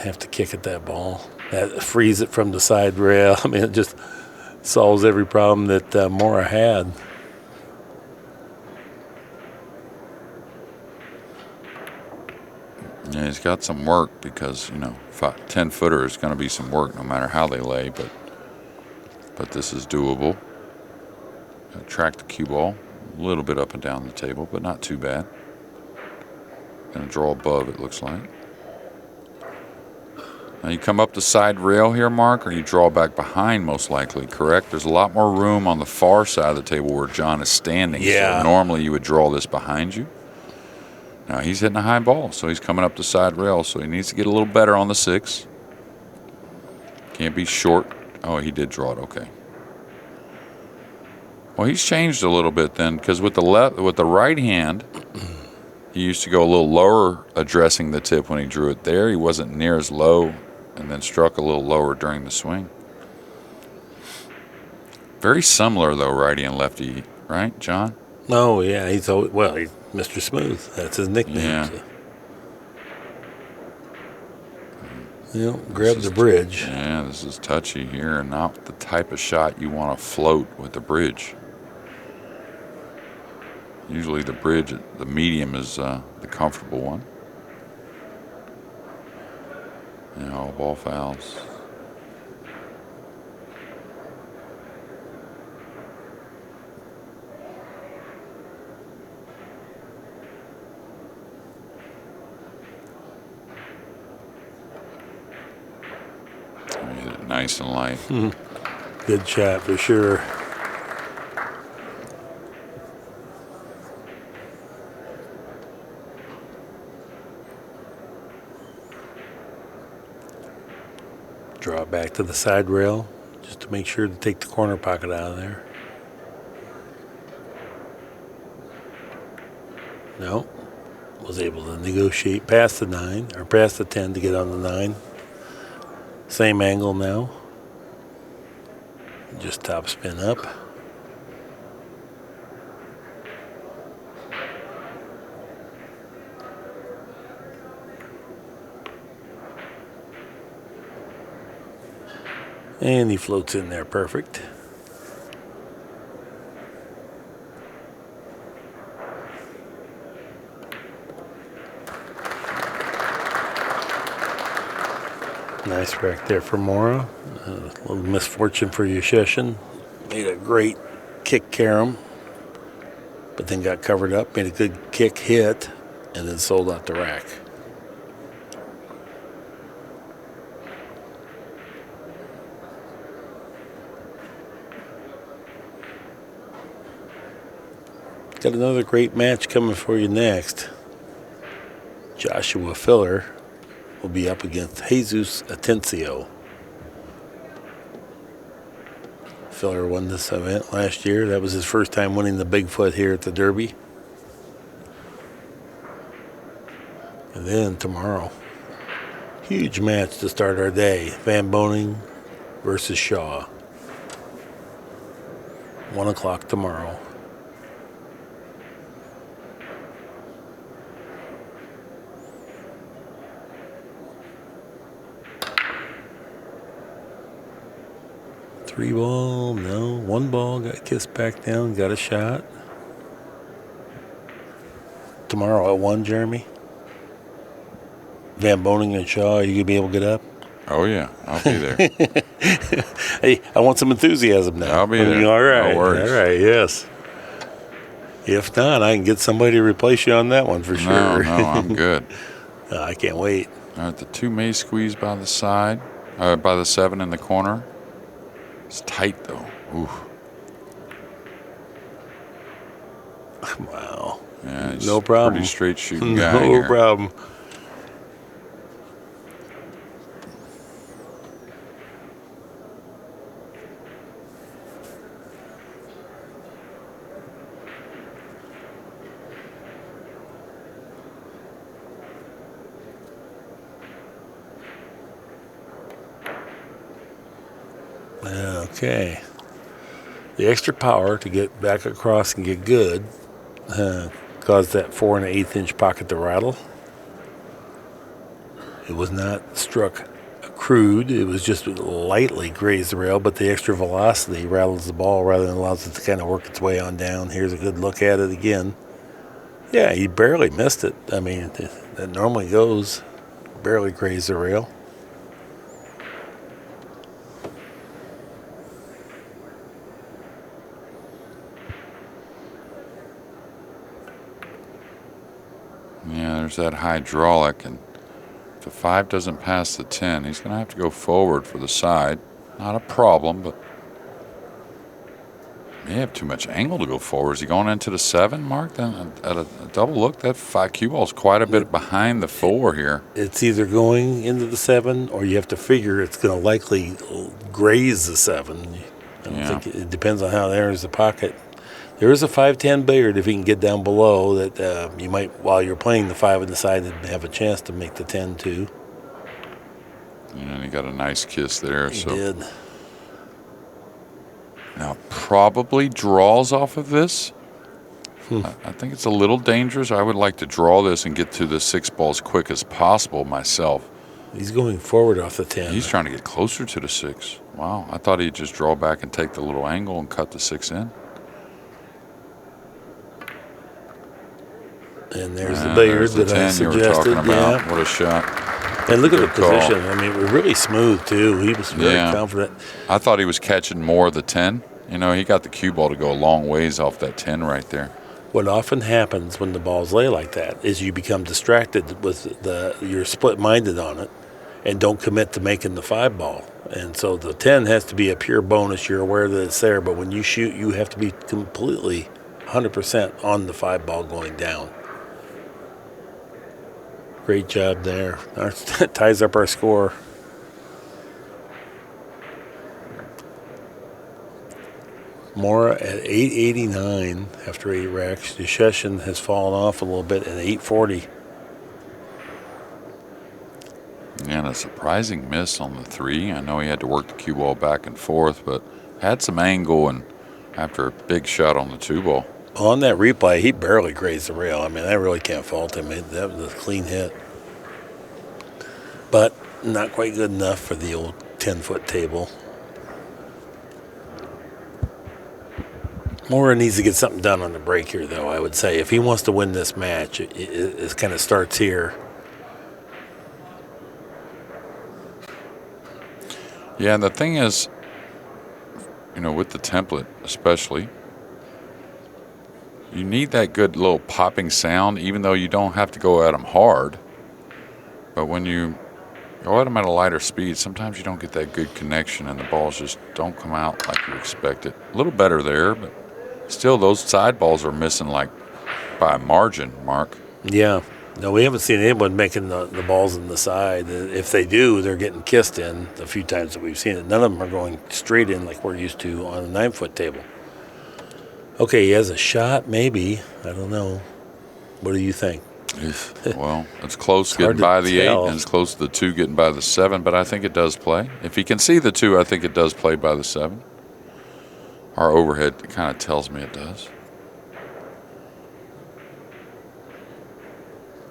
Have to kick at that ball. That frees it from the side rail. I mean, it just solves every problem that Morra had. Yeah, he's got some work because, you know, 10-footer is going to be some work no matter how they lay, but this is doable. Track the cue ball a little bit up and down the table, but not too bad. Going to draw above, it looks like. Now you come up the side rail here, Mark, or you draw back behind most likely, correct? There's a lot more room on the far side of the table where John is standing. Yeah. So normally you would draw this behind you. Now he's hitting a high ball, so he's coming up the side rail, so he needs to get a little better on the 6. Can't be short. Oh, he did draw it, okay. Well, he's changed a little bit then, because with the right hand, he used to go a little lower addressing the tip when he drew it there. He wasn't near as low, and then struck a little lower during the swing. Very similar, though, righty and lefty, right, John? Oh, yeah. He's Mr. Smooth. That's his nickname. Yeah. So. You know, grab the bridge. Yeah, this is touchy here, and not the type of shot you want to float with the bridge. Usually the bridge, the medium is the comfortable one. Yeah, all ball fouls. Nice and light. Good shot for sure. Draw it back to the side rail just to make sure to take the corner pocket out of there. No. Was able to negotiate past the 9 or past the 10 to get on the 9. Same angle now. Just top spin up. And he floats in there perfect. Nice rack there for Morra. A little misfortune for Juszczyszyn. Made a great kick carom, but then got covered up, made a good kick hit, and then sold out the rack. Got another great match coming for you next. Joshua Filler will be up against Jesus Atencio. Filler won this event last year. That was his first time winning the Bigfoot here at the Derby. And then tomorrow, huge match to start our day. Van Boning versus Shaw. 1 o'clock tomorrow. Three ball, no. One ball, got kissed back down, got a shot. Tomorrow at 1, Jeremy. Van Boning and Shaw, are you going to be able to get up? Oh, yeah. I'll be there. Hey, I want some enthusiasm now. I'll be there. All right. No worries. All right, yes. If not, I can get somebody to replace you on that one for sure. No, I'm good. I can't wait. All right, the 2 may squeeze by the side, by the 7 in the corner. It's tight, though. Ooh. Wow. Yeah, he's No problem. Pretty straight shooting guy No here. problem. Okay. The extra power to get back across and get good caused that 4 1/8 inch pocket to rattle. It was not struck crude. It was just lightly grazed the rail, but the extra velocity rattles the ball rather than allows it to kind of work its way on down. Here's a good look at it again. Yeah, he barely missed it. I mean, that normally goes. Barely grazed the rail. Yeah, there's that hydraulic, and if the 5 doesn't pass the 10, he's going to have to go forward for the side. Not a problem, but may have too much angle to go forward. Is he going into the 7, Mark? Then at a double look, that 5 cue ball's quite a bit behind the 4 here. It's either going into the 7 or you have to figure it's going to likely graze the 7. I think it depends on how there's the pocket. There is a 5-10 billiard if he can get down below that you might, while you're playing the 5 on the side, have a chance to make the 10 too. And he got a nice kiss there. He did. Now probably draws off of this. I think it's a little dangerous. I would like to draw this and get to the 6 ball as quick as possible myself. He's going forward off the 10. He's trying to get closer to the 6. Wow, I thought he'd just draw back and take the little angle and cut the 6 in. And there's the billiard that I suggested. Yeah, what a shot. And look at Good the position. I mean, we're really smooth, too. He was very confident. I thought he was catching more of the 10. You know, he got the cue ball to go a long ways off that 10 right there. What often happens when the balls lay like that is you become distracted with you're split-minded on it, and don't commit to making the 5 ball. And so the 10 has to be a pure bonus. You're aware that it's there, but when you shoot, you have to be completely 100% on the 5 ball going down. Great job there. That ties up our score. Morra at 889 after 8 racks. Juszczysyzn has fallen off a little bit at 840. And a surprising miss on the 3. I know he had to work the cue ball back and forth, but had some angle and after a big shot on the 2 ball. On that replay, he barely grazed the rail. I mean, I really can't fault him. That was a clean hit. But not quite good enough for the old 10-foot table. Morra needs to get something done on the break here, though, I would say. If he wants to win this match, it kind of starts here. Yeah, and the thing is, you know, with the template especially, you need that good little popping sound, even though you don't have to go at them hard. But when you go at them at a lighter speed, sometimes you don't get that good connection and the balls just don't come out like you expect it. A little better there, but still those side balls are missing like by a margin, Mark. Yeah. No, we haven't seen anyone making the balls in the side. If they do, they're getting kissed in the few times that we've seen it. None of them are going straight in like we're used to on a 9-foot table. Okay, he has a shot, maybe. I don't know. What do you think? Well, it's close getting by the 8, and it's close to the 2 getting by the 7, but I think it does play. If he can see the 2, I think it does play by the 7. Our overhead kind of tells me it does.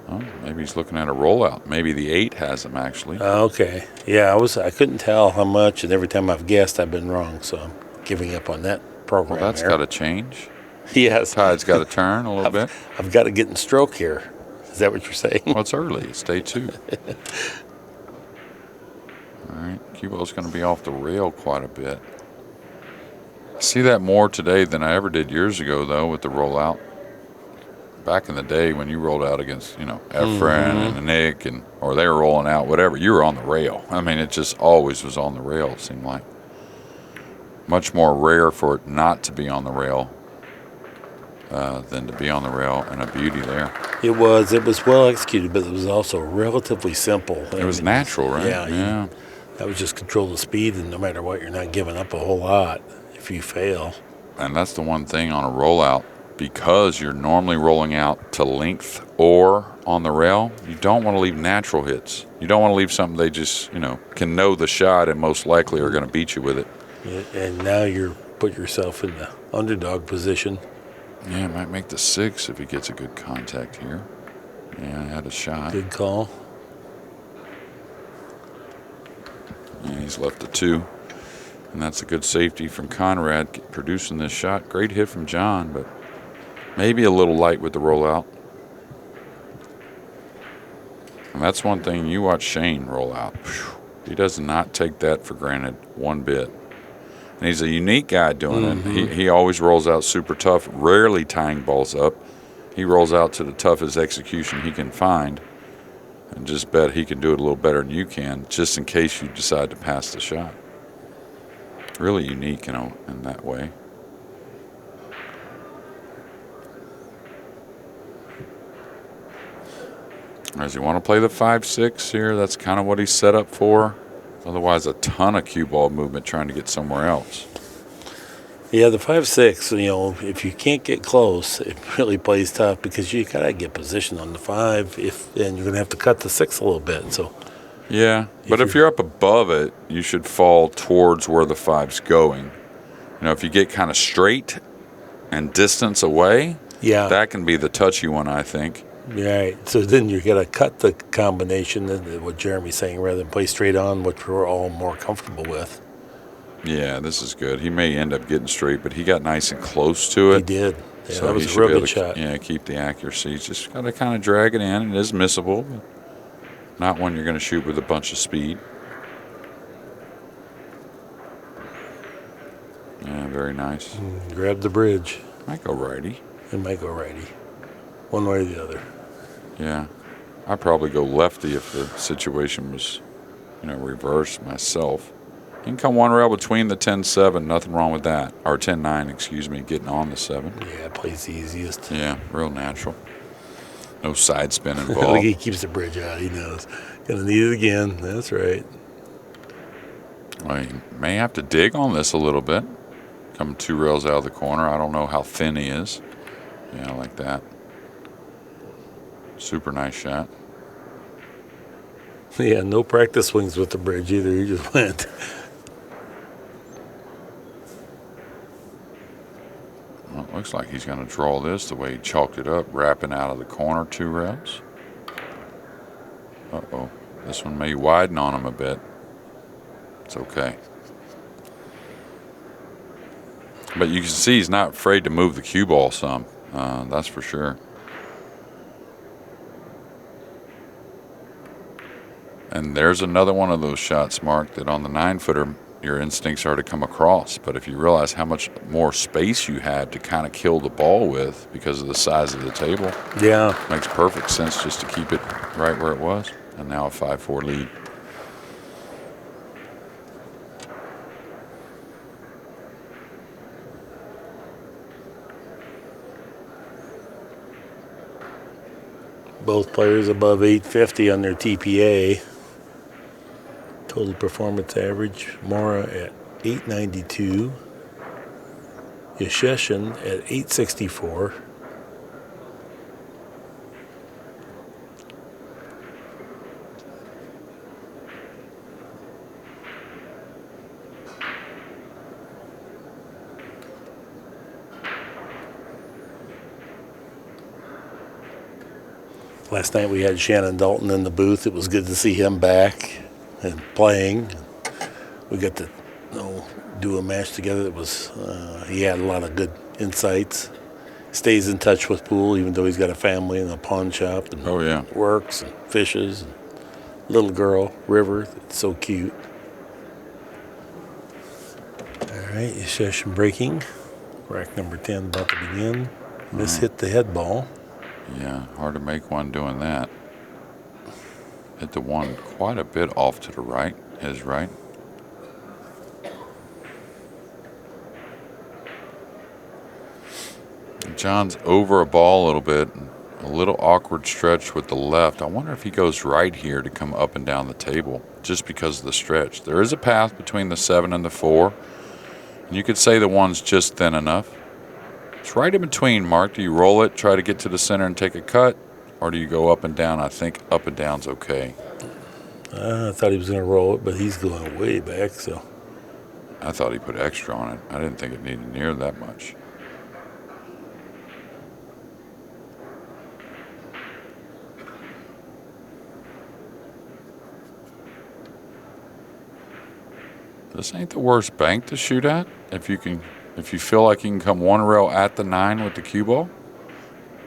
Oh, maybe he's looking at a rollout. Maybe the 8 has him, actually. Okay. Yeah, I couldn't tell how much, and every time I've guessed, I've been wrong, so I'm giving up on that program. Well, that's got to change. Yes. Tide's got to turn a little bit. I've got to get in stroke here. Is that what you're saying? Well, it's early. It's day 2. All right. Cue ball's going to be off the rail quite a bit. I see that more today than I ever did years ago, though, with the rollout. Back in the day when you rolled out against, Efren and Nick, or they were rolling out, whatever, you were on the rail. I mean, it just always was on the rail, it seemed like. Much more rare for it not to be on the rail than to be on the rail, and a beauty there. It was well executed, but it was also relatively simple. It was natural, right? Yeah. That was just control the speed, and no matter what, you're not giving up a whole lot if you fail. And that's the one thing on a rollout. Because you're normally rolling out to length or on the rail, you don't want to leave natural hits. You don't want to leave something they just, can know the shot and most likely are going to beat you with it. Yeah, and now you're put yourself in the underdog position. Yeah, might make the 6 if he gets a good contact here. Yeah, had a shot. Good call. Yeah, he's left the 2. And that's a good safety from Konrad producing this shot. Great hit from John, but maybe a little light with the rollout. And that's one thing, you watch Shane roll out. He does not take that for granted one bit. And he's a unique guy doing it. He always rolls out super tough, rarely tying balls up. He rolls out to the toughest execution he can find. And just bet he can do it a little better than you can, just in case you decide to pass the shot. Really unique, in that way. Does he want to play the 5-6 here? That's kind of what he's set up for. Otherwise, a ton of cue ball movement trying to get somewhere else. Yeah, the 5-6, if you can't get close, it really plays tough because you got to get position on the 5, and you're going to have to cut the 6 a little bit. So, yeah, but if you're up above it, you should fall towards where the 5's going. If you get kind of straight and distance away, that can be the touchy one, I think. Right. So then you're going to cut the combination, what Jeremy's saying, rather than play straight on, which we're all more comfortable with. Yeah, this is good. He may end up getting straight, but he got nice and close to it. He did. Yeah, so that was a real good shot. Yeah, keep the accuracy. He's just got to kind of drag it in. It is missable, but not one you're going to shoot with a bunch of speed. Yeah, very nice. Grab the bridge. Might go righty. It might go righty. One way or the other. Yeah. I'd probably go lefty if the situation was reverse myself. You can come one rail between the 10-7, nothing wrong with that. Or 10-9, excuse me, getting on the 7. Yeah, plays the easiest. Yeah, real natural. No side spin Look, involved. he keeps the bridge out. He knows. Gonna need it again. That's right. Well, you may have to dig on this a little bit. Coming 2 rails out of the corner. I don't know how thin he is. Yeah, like that. Super nice shot. Yeah, no practice swings with the bridge either. He just went. Well, it looks like he's going to draw this the way he chalked it up, wrapping out of the corner 2 rails. Uh-oh. This one may widen on him a bit. It's okay. But you can see he's not afraid to move the cue ball some. That's for sure. And there's another one of those shots, Mark, that on the 9-footer, your instincts are to come across. But if you realize how much more space you had to kind of kill the ball with because of the size of the table, Yeah. makes perfect sense just to keep it right where it was. And now a 5-4 lead. Both players above 850 on their TPA. Total performance average. Morra at 892. Juszczyszyn at 864. Last night we had Shannon Dalton in the booth. It was good to see him back and playing. We got to do a match together that was, he had a lot of good insights. Stays in touch with pool even though he's got a family and a pawn shop and works and fishes. And little girl, River, it's so cute. All right, Juszczyszyn breaking. Rack number 10 about to begin. Miss hit the head ball. Yeah, hard to make one doing that. Hit the one quite a bit off to the right, his right. John's over a ball a little bit. A little awkward stretch with the left. I wonder if he goes right here to come up and down the table just because of the stretch. There is a path between the 7 and the 4. And you could say the 1's just thin enough. It's right in between, Mark. Do you roll it, try to get to the center and take a cut, or do you go up and down? I think up and down's okay. I thought he was going to roll it, but he's going way back, so. I thought he put extra on it. I didn't think it needed near that much. This ain't the worst bank to shoot at if you feel like you can come 1 rail at the 9 with the cue ball.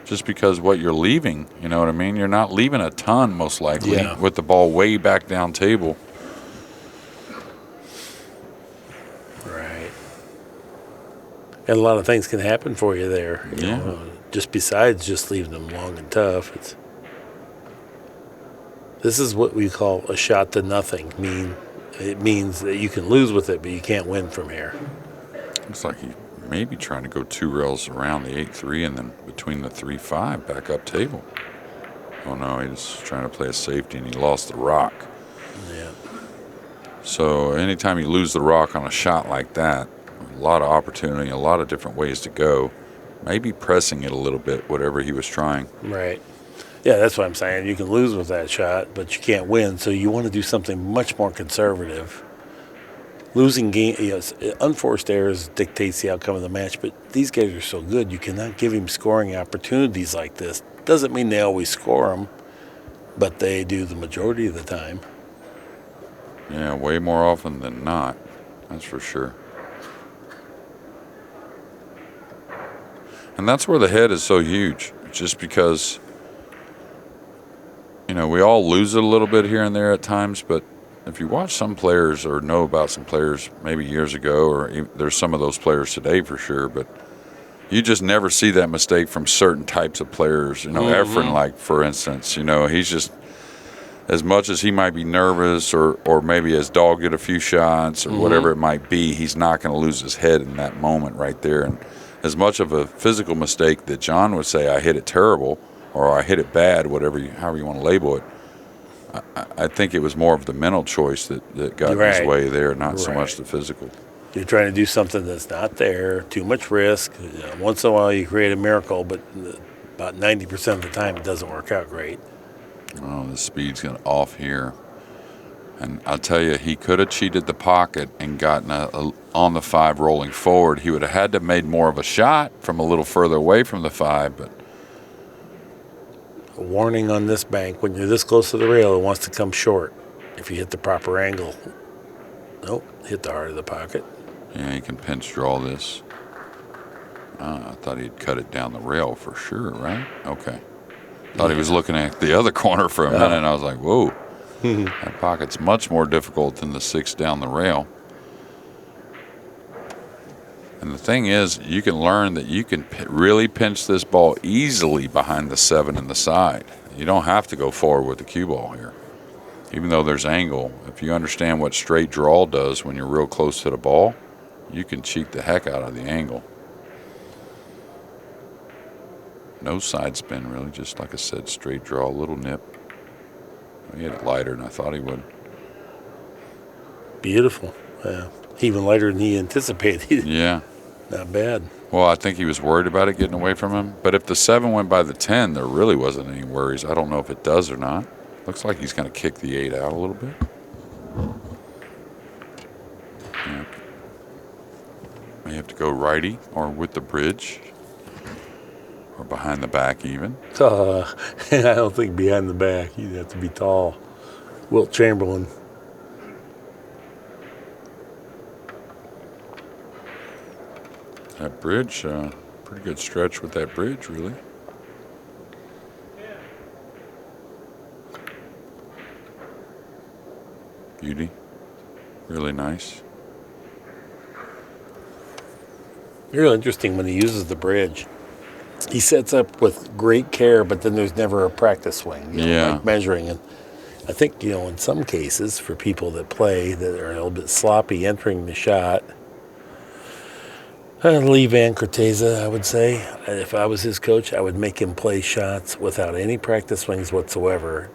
Just because what you're leaving, you know what I mean? You're not leaving a ton most likely with the ball way back down table. Right. And a lot of things can happen for you there. You know, just besides just leaving them long and tough. This is what we call a shot to nothing. It means that you can lose with it, but you can't win from here. Looks like he may be trying to go 2 rails around the 8-3 and then between the 3-5 back up table. Oh no, he's trying to play a safety and he lost the rock. Yeah. So anytime you lose the rock on a shot like that, a lot of opportunity, a lot of different ways to go. Maybe pressing it a little bit, whatever he was trying. Right. Yeah, that's what I'm saying. You can lose with that shot, but you can't win. So you want to do something much more conservative. Losing game, unforced errors dictates the outcome of the match, but these guys are so good, you cannot give him scoring opportunities like this. Doesn't mean they always score them, but they do the majority of the time. Yeah, way more often than not. That's for sure. And that's where the head is so huge, just because, we all lose it a little bit here and there at times, but if you watch some players or know about some players maybe years ago, or there's some of those players today for sure, but you just never see that mistake from certain types of players. Efren, like, for instance, he's just, as much as he might be nervous or maybe his dog get a few shots or whatever it might be, he's not going to lose his head in that moment right there. And as much of a physical mistake that John would say, I hit it terrible or I hit it bad, however you want to label it, I think it was more of the mental choice that got in his way there, not so much the physical. You're trying to do something that's not there, too much risk. Once in a while you create a miracle, but about 90% of the time it doesn't work out great. Oh, the speed's going off here. And I'll tell you, he could have cheated the pocket and gotten on the 5 rolling forward. He would have had to have made more of a shot from a little further away from the 5, but A warning on this bank, when you're this close to the rail, it wants to come short if you hit the proper angle. Nope, hit the heart of the pocket. yeah, he can pinch draw this. I thought he'd cut it down the rail for sure, right? Okay. Thought he was looking at the other corner for a minute, and I was like, whoa. That pocket's much more difficult than the 6 down the rail. And the thing is, you can learn that you can really pinch this ball easily behind the 7 in the side. You don't have to go forward with the cue ball here. Even though there's angle, if you understand what straight draw does when you're real close to the ball, you can cheat the heck out of the angle. No side spin, really, just like I said, straight draw, a little nip. He had it lighter than I thought he would. Beautiful. Even lighter than he anticipated. Yeah. Not bad. Well, I think he was worried about it getting away from him. But if the 7 went by the 10, there really wasn't any worries. I don't know if it does or not. Looks like he's going to kick the 8 out a little bit. Yeah. May have to go righty or with the bridge. Or behind the back even. I don't think behind the back. You'd have to be tall. Wilt Chamberlain. That bridge, pretty good stretch with that bridge, really. Beauty. Really nice. Real interesting when he uses the bridge. He sets up with great care, but then there's never a practice swing. Like measuring. And I think, in some cases, for people that play that are a little bit sloppy entering the shot, Lee Van Corteza, I would say, if I was his coach, I would make him play shots without any practice swings whatsoever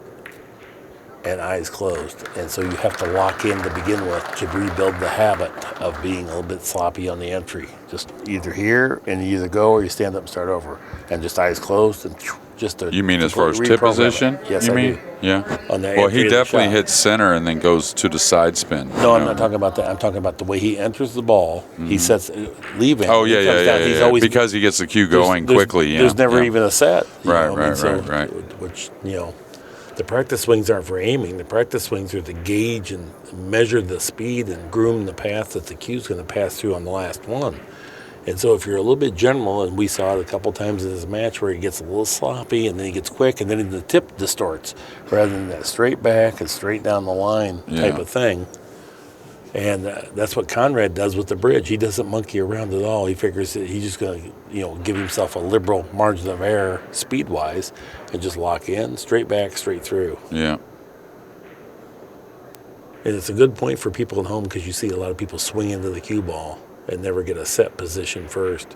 and eyes closed. And so you have to lock in to begin with to rebuild the habit of being a little bit sloppy on the entry. Just either here and you either go or you stand up and start over. And just eyes closed and just to. You mean as far as tip position? Yes, you I mean? do. Yeah. On the Well, entry he of the definitely shot. hits center and then goes to the side spin. No, I'm not talking about that. I'm talking about the way he enters the ball. He sets Lee Van. Oh, he yeah, comes yeah, down, he's yeah. always, Because he gets the cue going quickly. Yeah. There's never yeah. even a set. Right, right. Which, the practice swings aren't for aiming. The practice swings are to gauge and measure the speed and groom the path that the cue's going to pass through on the last one. And so if you're a little bit general, and we saw it a couple times in his match where he gets a little sloppy and then he gets quick and then the tip distorts rather than that straight back and straight down the line type of thing. And that's what Konrad does with the bridge. He doesn't monkey around at all. He figures that he's just going to, give himself a liberal margin of error speed-wise and just lock in, straight back, straight through. Yeah. And it's a good point for people at home because you see a lot of people swing into the cue ball and never get a set position first.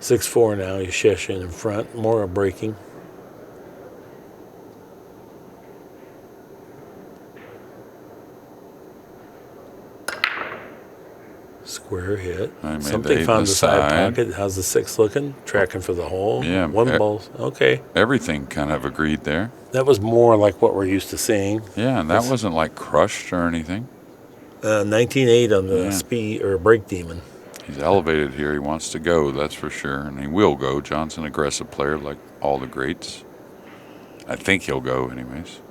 6-4 now, Juszczyszyn in front, Morra breaking. Square hit. Something found the side pocket. How's the 6 looking? Tracking for the hole. Yeah. One ball. Okay. Everything kind of agreed there. That was more like what we're used to seeing. Yeah, and that wasn't like crushed or anything. 19.8 on the speed or break demon. He's elevated here. He wants to go, that's for sure. And he will go. John's an aggressive player like all the greats. I think he'll go anyways.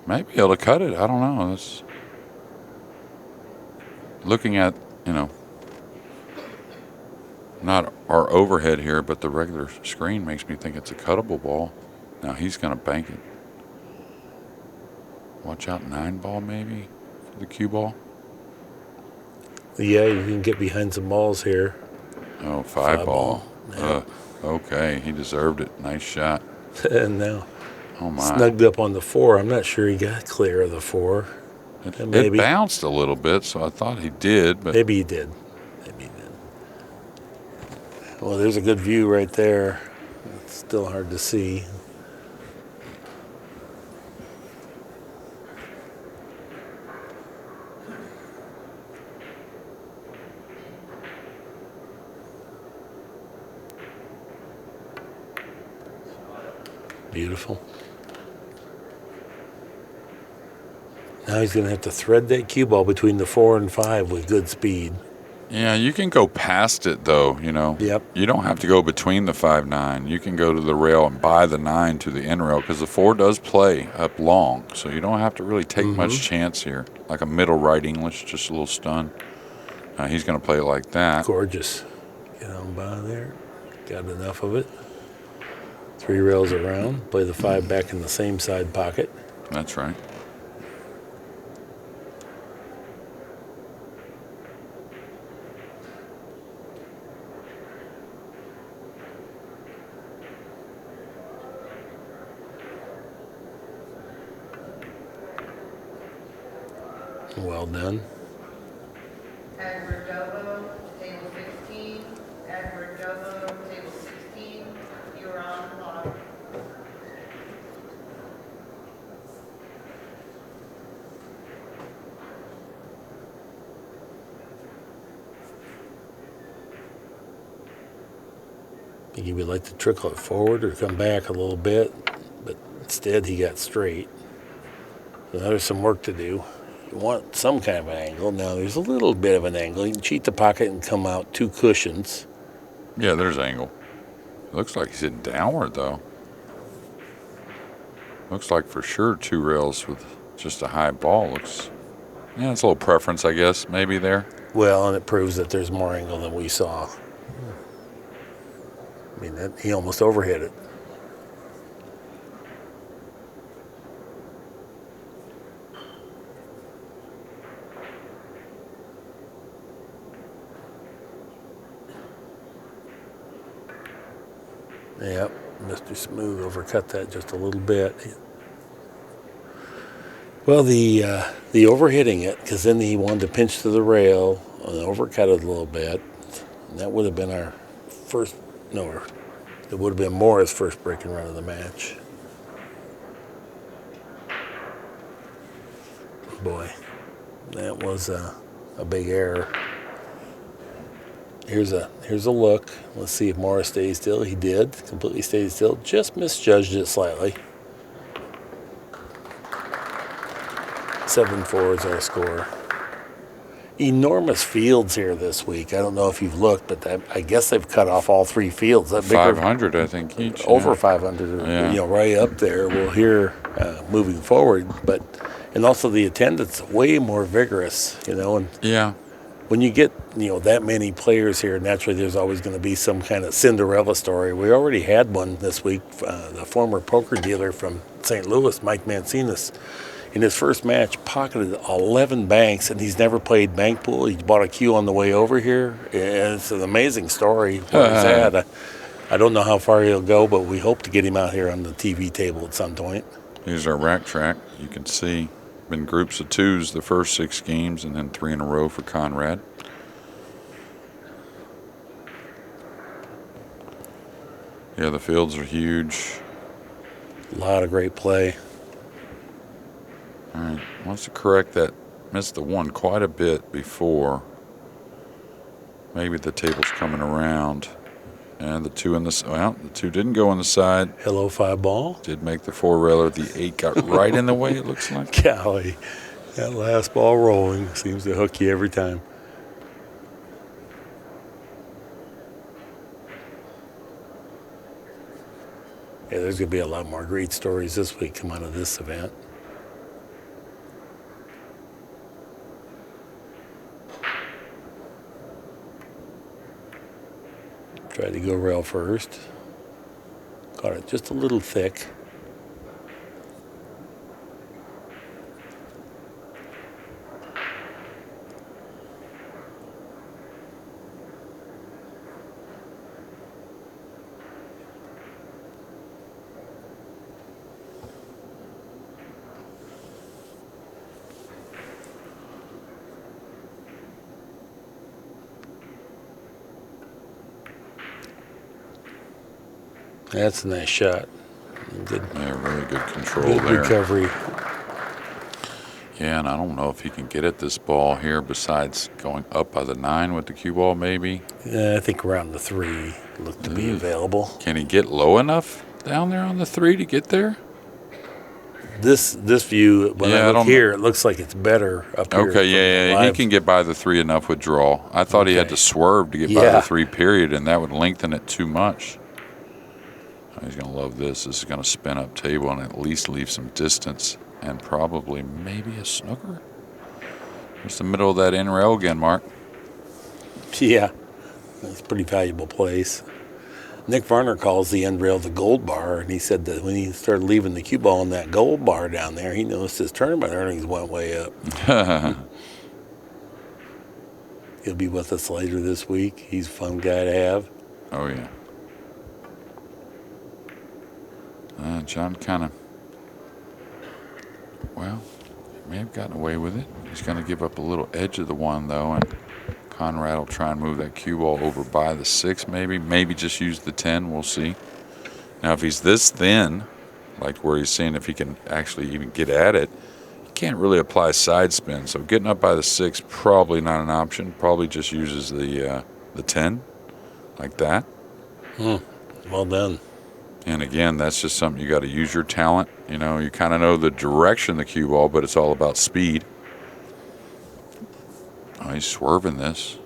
Might be able to cut it. I don't know. That's looking at, not our overhead here, but the regular screen makes me think it's a cuttable ball. Now he's going to bank it. Watch out, 9 ball maybe for the cue ball. Yeah, you can get behind some balls here. Oh, 5 ball. Yeah. Okay, he deserved it. Nice shot. And now Oh, my. snugged up on the 4. I'm not sure he got clear of the 4. It bounced a little bit, so I thought he did. But Maybe he did. Maybe he did. Well, there's a good view right there. It's still hard to see. Beautiful. Now he's going to have to thread that cue ball between the 4 and 5 with good speed. yeah, you can go past it, though, you know. Yep. You don't have to go between the 5-9. You can go to the rail and buy the 9 to the end rail because the 4 does play up long. So you don't have to really take much chance here. Like a middle right English, just a little stun. He's going to play like that. Gorgeous. Get on by there. Got enough of it. 3 rails around. Play the 5 back in the same side pocket. That's right. Well done. Edward Dobo, table 16. Edward Dobo, table 16. You're on the clock. Think he would like to trickle it forward or come back a little bit, but instead he got straight. So now there's some work to do. You want some kind of an angle. Now there's a little bit of an angle. You can cheat the pocket and come out 2 cushions. Yeah, there's angle. Looks like he's hitting downward, though. Looks like for sure 2 rails with just a high ball. Looks, yeah, it's a little preference, I guess, maybe there. Well, and it proves that there's more angle than we saw. I mean, he almost overhit it. Yep, Mr. Smooth overcut that just a little bit. Well, the overhitting it, because then he wanted to pinch to the rail and overcut it a little bit. And that would have been our first, no, it would have been Morra's first breaking run of the match. Boy, that was a big error. Here's a look. Let's see if Morra stays still. He did. Completely stayed still. Just misjudged it slightly. 7-4 is our score. Enormous fields here this week. I don't know if you've looked, but I guess they've cut off all 3 fields. That bigger, 500, I think, each. over yeah. 500, Yeah. right up there. We'll hear moving forward, and also the attendance way more vigorous, and Yeah. when you get that many players here, naturally there's always going to be some kind of Cinderella story. We already had one this week. The former poker dealer from St. Louis, Mike Mancinas, in his first match pocketed 11 banks, and he's never played bank pool. He bought a cue on the way over here, and it's an amazing story where he's at. I don't know how far he'll go, but we hope to get him out here on the TV table at some point. Here's our rack track. You can see been groups of 2s the first 6 games, and then 3 in a row for Konrad. Yeah, the fields are huge. A lot of great play. All right, wants to correct that. Missed the 1 quite a bit before. Maybe the table's coming around. And the 2 in the, well, the 2 didn't go on the side. Hello, 5 ball. Did make the 4-railer. The 8 got right in the way, it looks like. Golly, that last ball rolling seems to hook you every time. Yeah, there's going to be a lot more great stories this week come out of this event. Tried to go rail first. Caught it just a little thick. That's a nice shot. Good, really good control good there. recovery. Yeah, and I don't know if he can get at this ball here besides going up by the 9 with the cue ball maybe. Yeah, I think around the 3 looked to be available. Can he get low enough down there on the 3 to get there? This view, when I look here, it looks like it's better up here. Okay, yeah. He can get by the 3 enough with draw. I thought he had to swerve to get by the 3 period, and that would lengthen it too much. He's going to love this. This is going to spin up table and at least leave some distance and probably maybe a snooker. It's the middle of that in rail again, Mark. Yeah, that's a pretty valuable place. Nick Varner calls the end rail the gold bar, and he said that when he started leaving the cue ball in that gold bar down there, he noticed his tournament earnings went way up. He'll be with us later this week. He's a fun guy to have. Oh, yeah. John kind of, well, he may have gotten away with it. He's going to give up a little edge of the 1, though, and Konrad will try and move that cue ball over by the 6 maybe. Maybe just use the 10. We'll see. Now, if he's this thin, like where he's seeing if he can actually even get at it, he can't really apply side spin. So getting up by the 6, probably not an option. Probably just uses the 10 like that. Well done. And again, that's just something you got to use your talent. You know, you kind of know the direction of the cue ball, but it's all about speed. Oh, he's swerving this.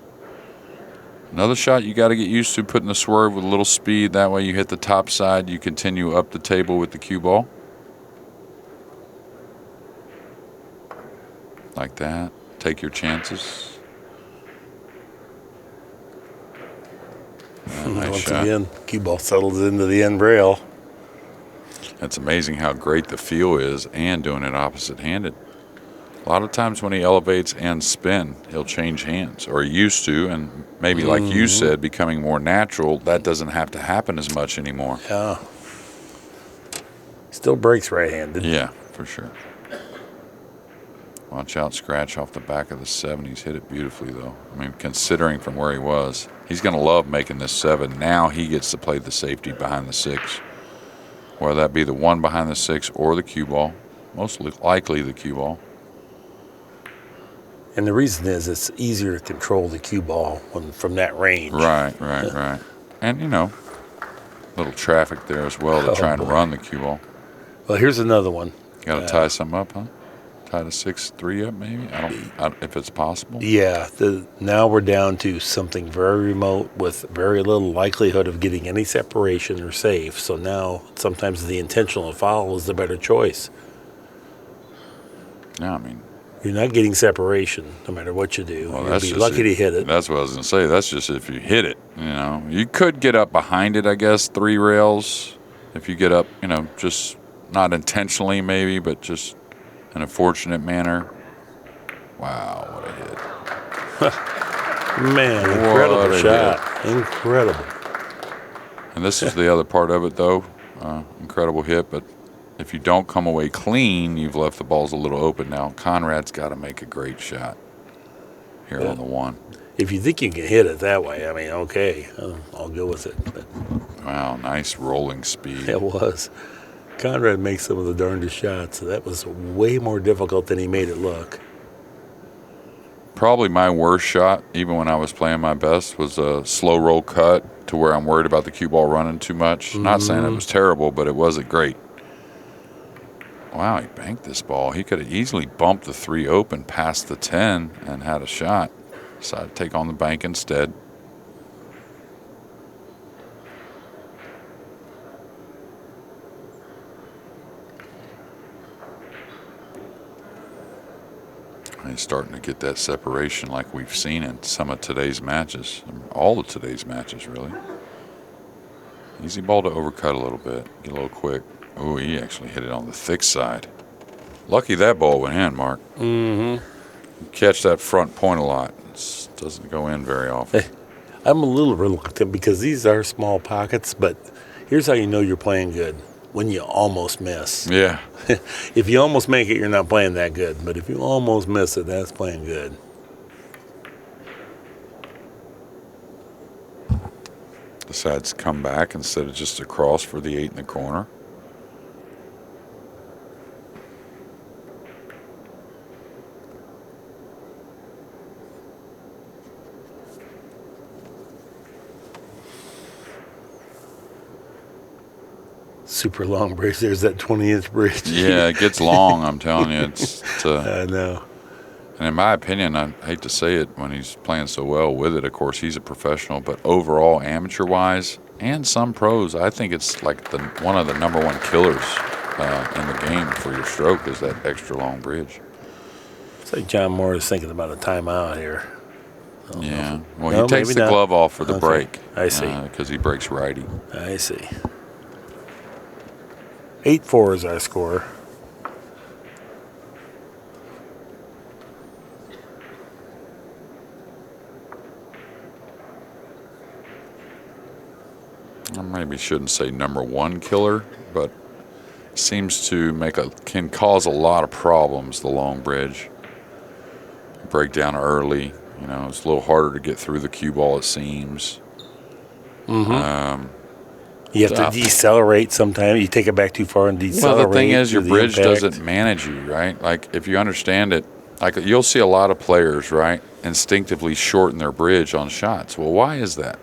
Another shot you got to get used to, putting the swerve with a little speed. That way you hit the top side, you continue up the table with the cue ball. Like that. Take your chances. Nice Once shot. again, cue ball settles into the end rail. It's amazing how great the feel is and doing it opposite-handed. A lot of times when he elevates and spin, he'll change hands, or he used to, and maybe like you said, becoming more natural, that doesn't have to happen as much anymore. Yeah. Still breaks right-handed. Yeah, for sure. Watch out, scratch off the back of the 7. He's hit it beautifully, though. I mean, considering from where he was, he's going to love making this 7. Now he gets to play the safety behind the 6. Whether that be the 1 behind the 6 or the cue ball. Most likely the cue ball. And the reason is it's easier to control the cue ball from that range. Right. And, you know, little traffic there as well to try and run the cue ball. Well, here's another one. Got to tie something up, huh? Tie the 6-3 up, maybe? I don't if it's possible. Yeah. Now we're down to something very remote with very little likelihood of getting any separation or safe. So now sometimes the intentional foul is the better choice. Yeah, I mean, you're not getting separation no matter what you do. well, You'll be lucky to hit it. That's what I was going to say. That's just if you hit it, you know. You could get up behind it, I guess, 3 rails. If you get up, you know, just not intentionally maybe, but just in a fortunate manner. Wow, what a hit. Man, incredible shot. Incredible. And this is the other part of it, though. Incredible hit, but if you don't come away clean, you've left the balls a little open. Now, Konrad's got to make a great shot here on the 1. If you think you can hit it that way, I mean, okay, I'll go with it. But wow, nice rolling speed. it was. Konrad makes some of the darndest shots. That was way more difficult than he made it look. Probably my worst shot, even when I was playing my best, was a slow roll cut to where I'm worried about the cue ball running too much. Not saying it was terrible, but it wasn't great. Wow, he banked this ball. He could have easily bumped the 3 open past the 10 and had a shot. Decided to take on the bank instead. He's starting to get that separation like we've seen in some of today's matches. All of today's matches, really. Easy ball to overcut a little bit. Get a little quick. Oh, he actually hit it on the thick side. Lucky that ball went in, Mark. Mm-hmm. You catch that front point a lot. It doesn't go in very often. I'm a little reluctant because these are small pockets, but here's how you know you're playing good. When you almost miss. Yeah. If you almost make it, you're not playing that good. But if you almost miss it, that's playing good. The decides to come back instead of just across for the 8 in the corner. Super long bridge. There's that 20-inch bridge. Yeah, it gets long, I'm telling you. I know. And in my opinion, I hate to say it when he's playing so well with it, of course, he's a professional, but overall, amateur-wise, and some pros, I think it's like one of the number one killers in the game for your stroke is that extra long bridge. It's like John Morra is thinking about a timeout here. Yeah. Well, No, he takes maybe the not. glove off for the Okay. break. I see. Because he breaks righty. I see. 8-4 is our score. I maybe shouldn't say number one killer, but seems to can cause a lot of problems, the long bridge. Break down early. It's a little harder to get through the cue ball, it seems. You have to decelerate sometimes. You take it back too far and decelerate. Well, the thing is, your bridge impact. doesn't manage you, right? Like, if you understand it, like you'll see a lot of players, right, instinctively shorten their bridge on shots. Well, why is that?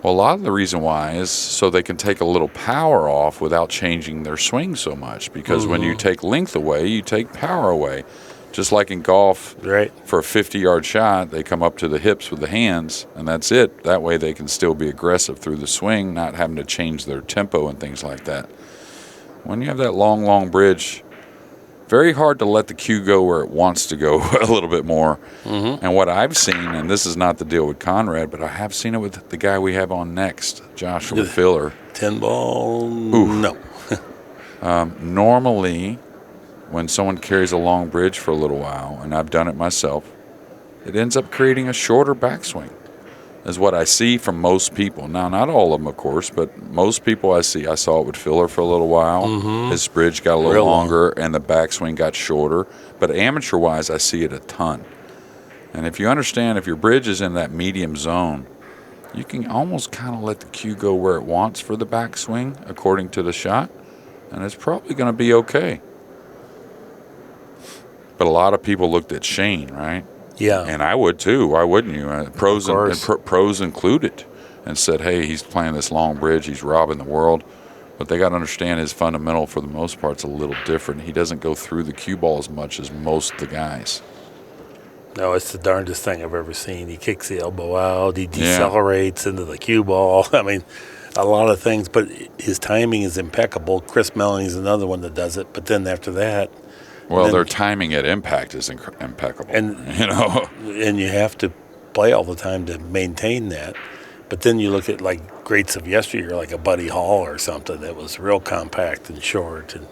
Well, a lot of the reason why is so they can take a little power off without changing their swing so much. Because when you take length away, you take power away. Just like in golf, right? For a 50-yard shot, they come up to the hips with the hands, and that's it. That way they can still be aggressive through the swing, not having to change their tempo and things like that. When you have that long, long bridge, very hard to let the cue go where it wants to go a little bit more. And what I've seen, and this is not the deal with Konrad, but I have seen it with the guy we have on next, Joshua Filler. 10 ball? Oof. No. Normally, when someone carries a long bridge for a little while, and I've done it myself, it ends up creating a shorter backswing, is what I see from most people. Now, not all of them, of course, but most people I see. I saw it with Filler for a little while. His bridge got a little longer, and the backswing got shorter. But amateur-wise, I see it a ton. And if you understand, if your bridge is in that medium zone, you can almost kind of let the cue go where it wants for the backswing, according to the shot, and it's probably going to be okay. But a lot of people looked at Shane, right? Yeah. And I would too. Why wouldn't you? Pros included, and said, hey, he's playing this long bridge. He's robbing the world. But they got to understand his fundamental, for the most part, is a little different. He doesn't go through the cue ball as much as most of the guys. No, it's the darndest thing I've ever seen. He kicks the elbow out. He decelerates into the cue ball. I mean, a lot of things. But his timing is impeccable. Chris Melling's another one that does it. But then after that, well, their timing at impact is impeccable, and and you have to play all the time to maintain that. But then you look at like greats of yesteryear, like a Buddy Hall or something that was real compact and short, and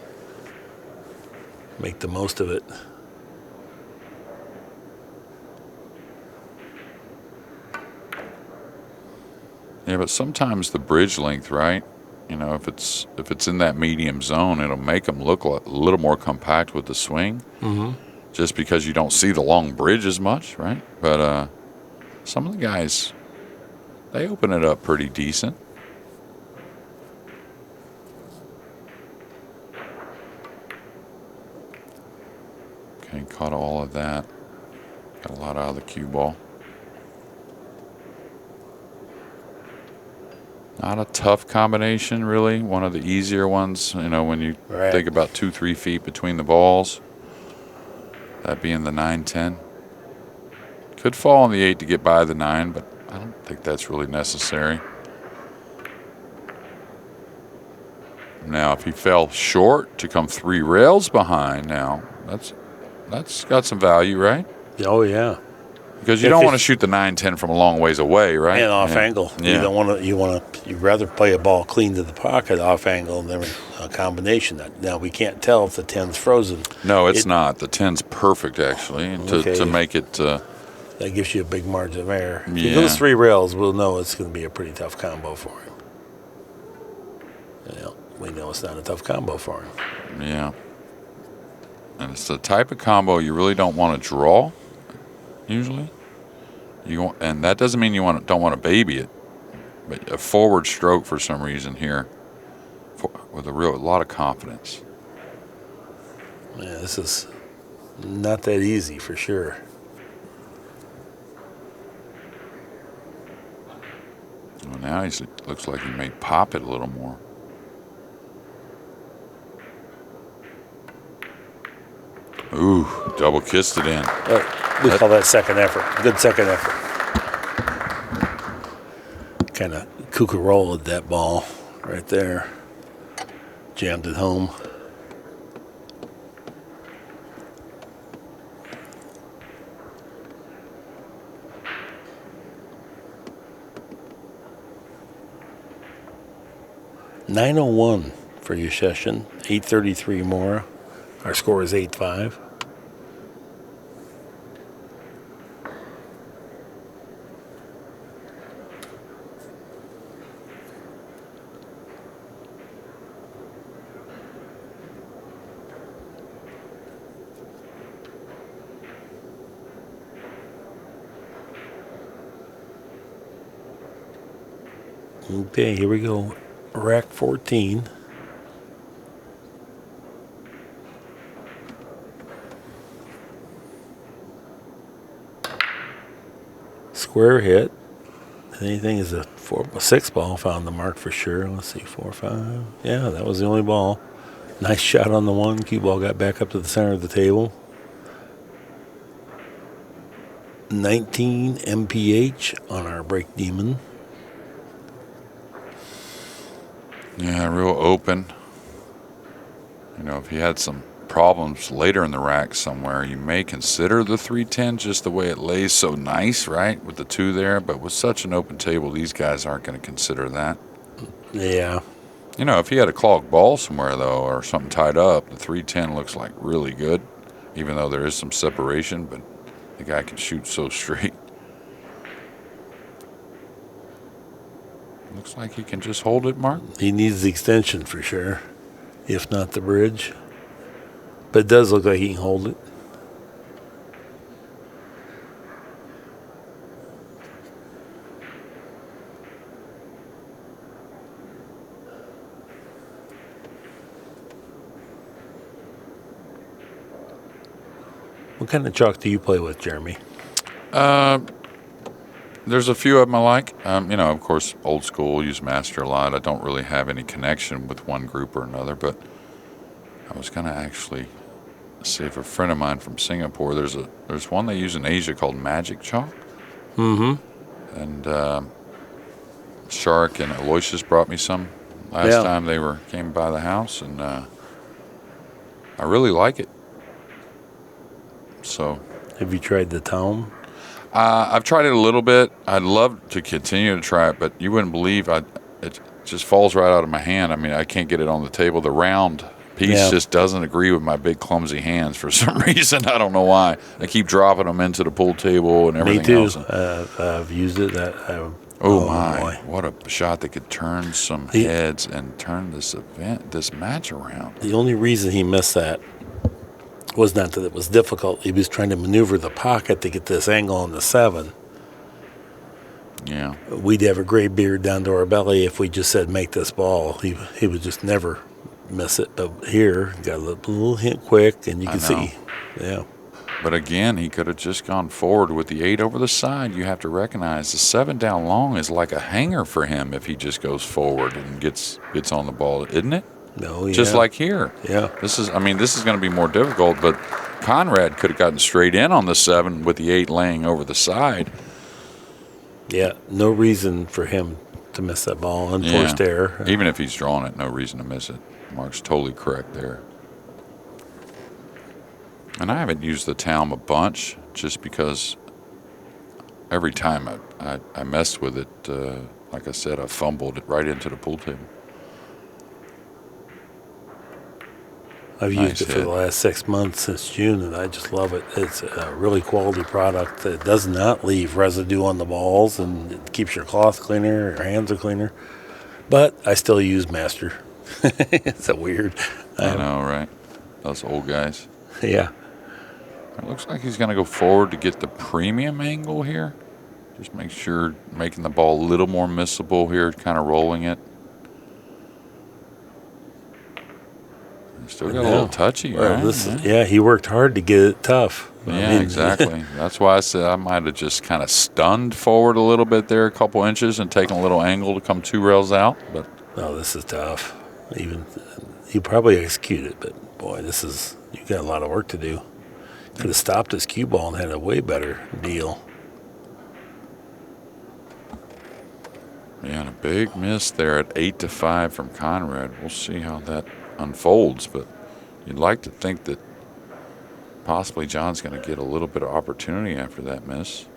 make the most of it. Yeah, but sometimes the bridge length, right? If it's in that medium zone, it'll make them look a little more compact with the swing, just because you don't see the long bridge as much, right? But some of the guys, they open it up pretty decent. Okay, caught all of that. Got a lot out of the cue ball. Not a tough combination, really. One of the easier ones, when you think about 2-3 feet between the balls. That being the 9-10. Could fall on the 8 to get by the 9, but I don't think that's really necessary. Now, if he fell short to come 3 rails behind, now that's got some value, right? Oh yeah. Because you don't want to shoot the 9-10 from a long ways away, right? And off angle. Yeah. You don't want to. You'd rather play a ball clean to the pocket off angle than a combination. Now we can't tell if the 10's frozen. No, it's not. The 10's perfect actually to make it. That gives you a big margin of error. If Yeah. he goes 3 rails, we'll know it's going to be a pretty tough combo for him. We know it's not a tough combo for him. Yeah. And it's the type of combo you really don't want to draw. Usually, and that doesn't mean you don't want to baby it, but a forward stroke for some reason here with a lot of confidence. Yeah, this is not that easy for sure. Well, now he looks like he may pop it a little more. Ooh, double kissed it in. We call that second effort. Good second effort. Kind of cucurolaed that ball right there. Jammed it home. .901 for Juszczyszyn, 833 Morra. Our score is 8-5. Okay, here we go. Rack 14. Square hit. Anything is a 6 ball. Found the mark for sure. Let's see, 4, 5. Yeah, that was the only ball. Nice shot on the one. Cue ball got back up to the center of the table. 19 mph on our break demon. Yeah, real open. You know, if you had some problems later in the rack somewhere, you may consider the 310 just the way it lays so nice, right, with the 2 there. But with such an open table, these guys aren't going to consider that. Yeah. You know, if you had a clogged ball somewhere, though, or something tied up, the 310 looks like really good, even though there is some separation, but the guy can shoot so straight. Looks like he can just hold it, Mark. He needs the extension for sure, if not the bridge. But it does look like he can hold it. What kind of chalk do you play with, Jeremy? There's a few of them I like. You know, of course, old school, use Master a lot. I don't really have any connection with one group or another, but I was going to actually see if a friend of mine from Singapore, there's one they use in Asia called Magic Chalk. Mm-hmm. And Shark and Aloysius brought me some last time they came by the house, and I really like it. So, have you tried the Tome? I've tried it a little bit. I'd love to continue to try it, but you wouldn't believe it just falls right out of my hand. I mean, I can't get it on the table. The round piece just doesn't agree with my big clumsy hands for some reason. I don't know why. I keep dropping them into the pool table and everything else. Me too. I've used it. Oh my! Boy. What a shot that could turn some heads and turn this match around. The only reason he missed that was not that it was difficult. He was trying to maneuver the pocket to get this angle on the 7. Yeah. We'd have a gray beard down to our belly if we just said, make this ball. He would just never miss it. But here, got a little hint quick, and you can see. Yeah. But again, he could have just gone forward with the 8 over the side. You have to recognize the 7 down long is like a hanger for him if he just goes forward and gets on the ball, isn't it? No, yeah. Just like here. Yeah. This is going to be more difficult, but Konrad could have gotten straight in on the 7 with the 8 laying over the side. Yeah, no reason for him to miss that ball. Unforced error. Even if he's drawn it, no reason to miss it. Mark's totally correct there. And I haven't used the Talm a bunch just because every time I messed with it, like I said, I fumbled it right into the pool table. I've used it for the last 6 months since June, and I just love it. It's a really quality product that does not leave residue on the balls, and it keeps your cloth cleaner, your hands are cleaner. But I still use Master. It's so weird. I know, right? Those old guys. Yeah. It looks like he's going to go forward to get the premium angle here. Just make sure making the ball a little more missable here, kind of rolling it. Still got a little touchy, Well, right? he worked hard to get it tough. Yeah, exactly. That's why I said I might have just kind of stunned forward a little bit there, a couple inches, and taken a little angle to come 2 rails out. But oh, this is tough. Even you probably execute it, but boy, you got a lot of work to do. Could have stopped this cue ball and had a way better deal. Yeah, and a big miss there at 8-5 from Konrad. We'll see how that unfolds, but you'd like to think that possibly John's going to get a little bit of opportunity after that miss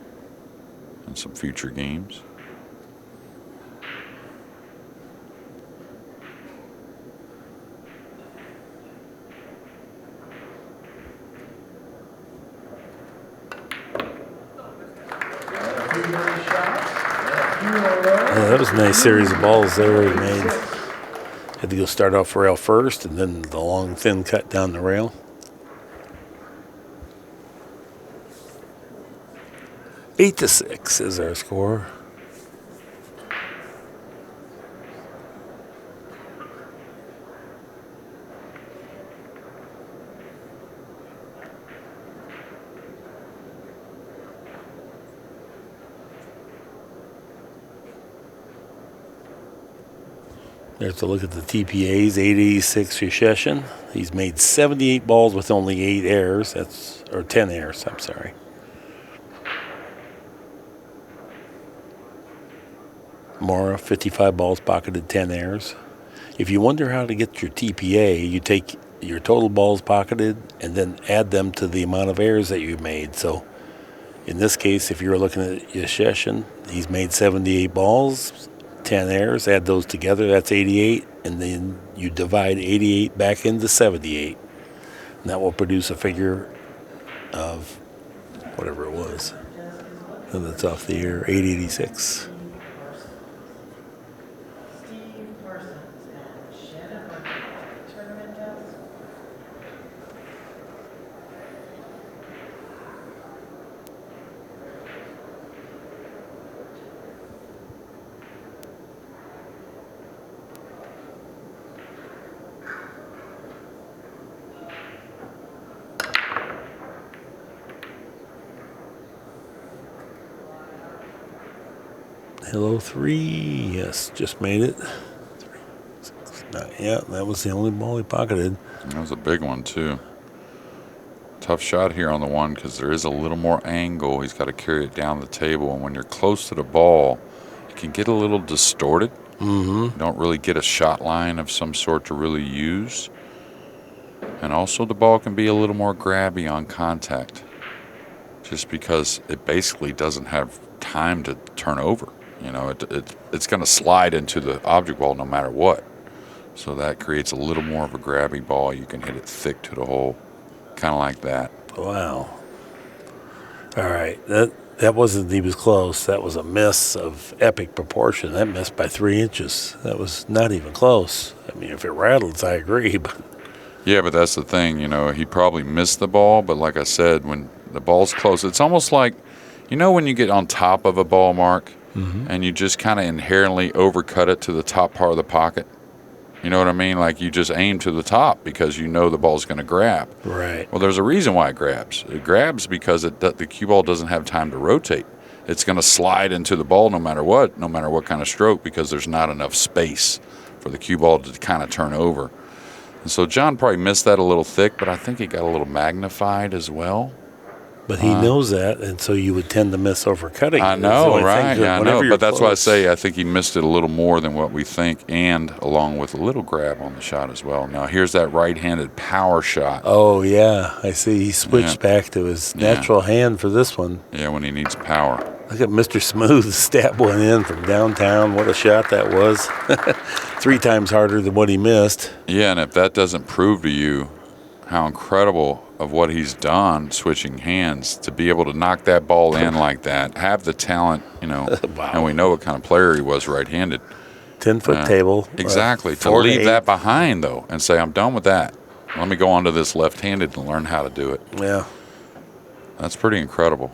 in some future games. Yeah, that was a nice series of balls there he made. Had to go start off rail first and then the long, thin cut down the rail. Eight to 6 is our score. There's a look at the TPAs, 886 Juszczyszyn. He's made 78 balls with only 8 errors. Or 10 errors, I'm sorry. Morra, 55 balls, pocketed 10 errors. If you wonder how to get your TPA, you take your total balls pocketed and then add them to the amount of errors that you made. So in this case, if you're looking at Juszczyszyn, he's made 78 balls, 10 errors, add those together, that's 88, and then you divide 88 back into 78. And that will produce a figure of whatever it was. And that's off the air, 886. Hello, 3. Yes, just made it. 3, 6, 9. Yeah, that was the only ball he pocketed. That was a big one, too. Tough shot here on the one because there is a little more angle. He's got to carry it down the table. And when you're close to the ball, it can get a little distorted. You don't really get a shot line of some sort to really use. And also the ball can be a little more grabby on contact just because it basically doesn't have time to turn over. You know, it's going to slide into the object ball no matter what. So that creates a little more of a grabby ball. You can hit it thick to the hole, kind of like that. Wow. All right. That wasn't even close. That was a miss of epic proportion. That missed by 3 inches. That was not even close. I mean, if it rattles, I agree. But yeah, but that's the thing. You know, he probably missed the ball. But like I said, when the ball's close, it's almost like, you know, when you get on top of a ball, Mark, and you just kind of inherently overcut it to the top part of the pocket. You know what I mean? Like you just aim to the top because you know the ball's going to grab. right. Well, there's a reason why it grabs. It grabs because the cue ball doesn't have time to rotate. It's going to slide into the ball no matter what kind of stroke, because there's not enough space for the cue ball to kind of turn over. And so John probably missed that a little thick, but I think it got a little magnified as well. But he knows that, and so you would tend to miss overcutting. I know, right? Yeah, I know. But that's why I say I think he missed it a little more than what we think, and along with a little grab on the shot as well. Now, here's that right-handed power shot. Oh, yeah. I see. He switched back to his natural hand for this one. Yeah, when he needs power. Look at Mr. Smooth stab one in from downtown. What a shot that was. 3 times harder than what he missed. Yeah, and if that doesn't prove to you how incredible of what he's done switching hands, to be able to knock that ball in like that, have the talent, you know, Wow. and we know what kind of player he was right-handed. 10-foot table. Exactly. To 4 to leave 8. that behind, though, and say, I'm done with that. Let me go on to this left-handed and learn how to do it. Yeah. That's pretty incredible.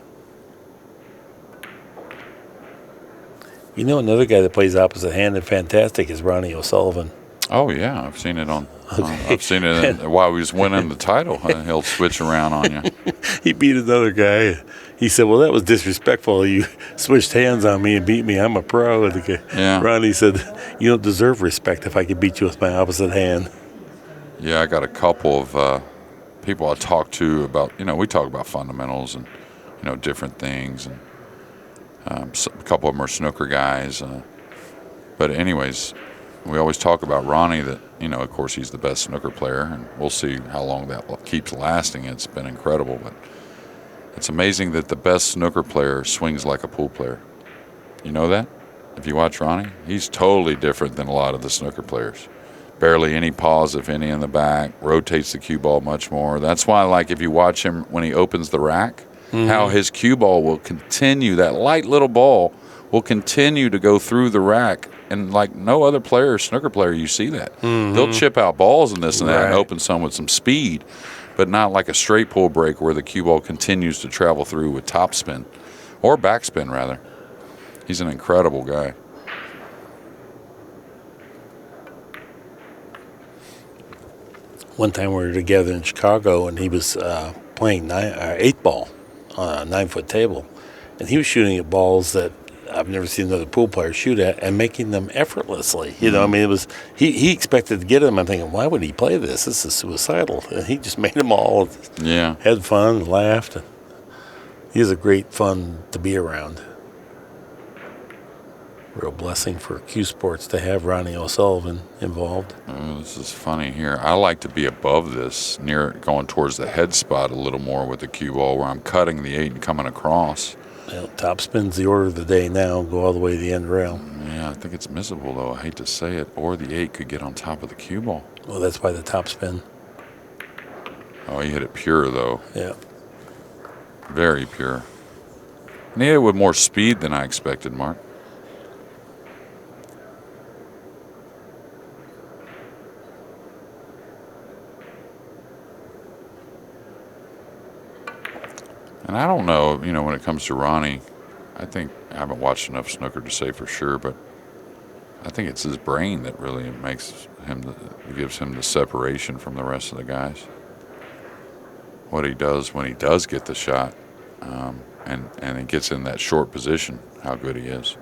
You know, another guy that plays opposite hand and fantastic is Ronnie O'Sullivan. Oh yeah, I've seen it on. I've seen it while he was winning the title. He'll switch around on you. He beat another guy. He said, "Well, that was disrespectful. You switched hands on me and beat me. I'm a pro." And the guy, Yeah. Ronnie said, "You don't deserve respect if I could beat you with my opposite hand." Yeah, I got a couple of people I talk to about. We talk about fundamentals and different things, and a couple of them are snooker guys. But anyways, we always talk about Ronnie. That of course, he's the best snooker player, and we'll see how long that keeps lasting. It's been incredible, but it's amazing that the best snooker player swings like a pool player. You know that? If you watch Ronnie, he's totally different than a lot of the snooker players. Barely any pause, if any, in the back. Rotates the cue ball much more. That's why, like, if you watch him when he opens the rack, how his cue ball will continue, that light little ball will continue to go through the rack. And like no other player, snooker player, you see that. They'll chip out balls and this and that and open some with some speed, but not like a straight pull break where the cue ball continues to travel through with topspin or backspin, rather. He's an incredible guy. One time we were together in Chicago, and he was playing 8-ball on a 9-foot table, and he was shooting at balls that I've never seen another pool player shoot at and making them effortlessly. I mean, it was he expected to get them. I'm thinking, why would he play this? This is suicidal. And he just made them all. Yeah. Had fun, laughed. He was a great fun to be around. Real blessing for Q Sports to have Ronnie O'Sullivan involved. Oh, this is funny here. I like to be above this, near going towards the head spot a little more with the cue ball, where I'm cutting the 8 and coming across. Top spin's the order of the day now. Go all the way to the end rail. Yeah, I think it's missable, though. I hate to say it. Or the 8 could get on top of the cue ball. Well, that's why the top spin. Oh, he hit it pure, though. Yeah. Very pure. And he hit it with more speed than I expected, Mark. And I don't know, when it comes to Ronnie, I haven't watched enough snooker to say for sure, but I think it's his brain that really gives him the separation from the rest of the guys. What he does when he does get the shot, and he gets in that short position, how good he is.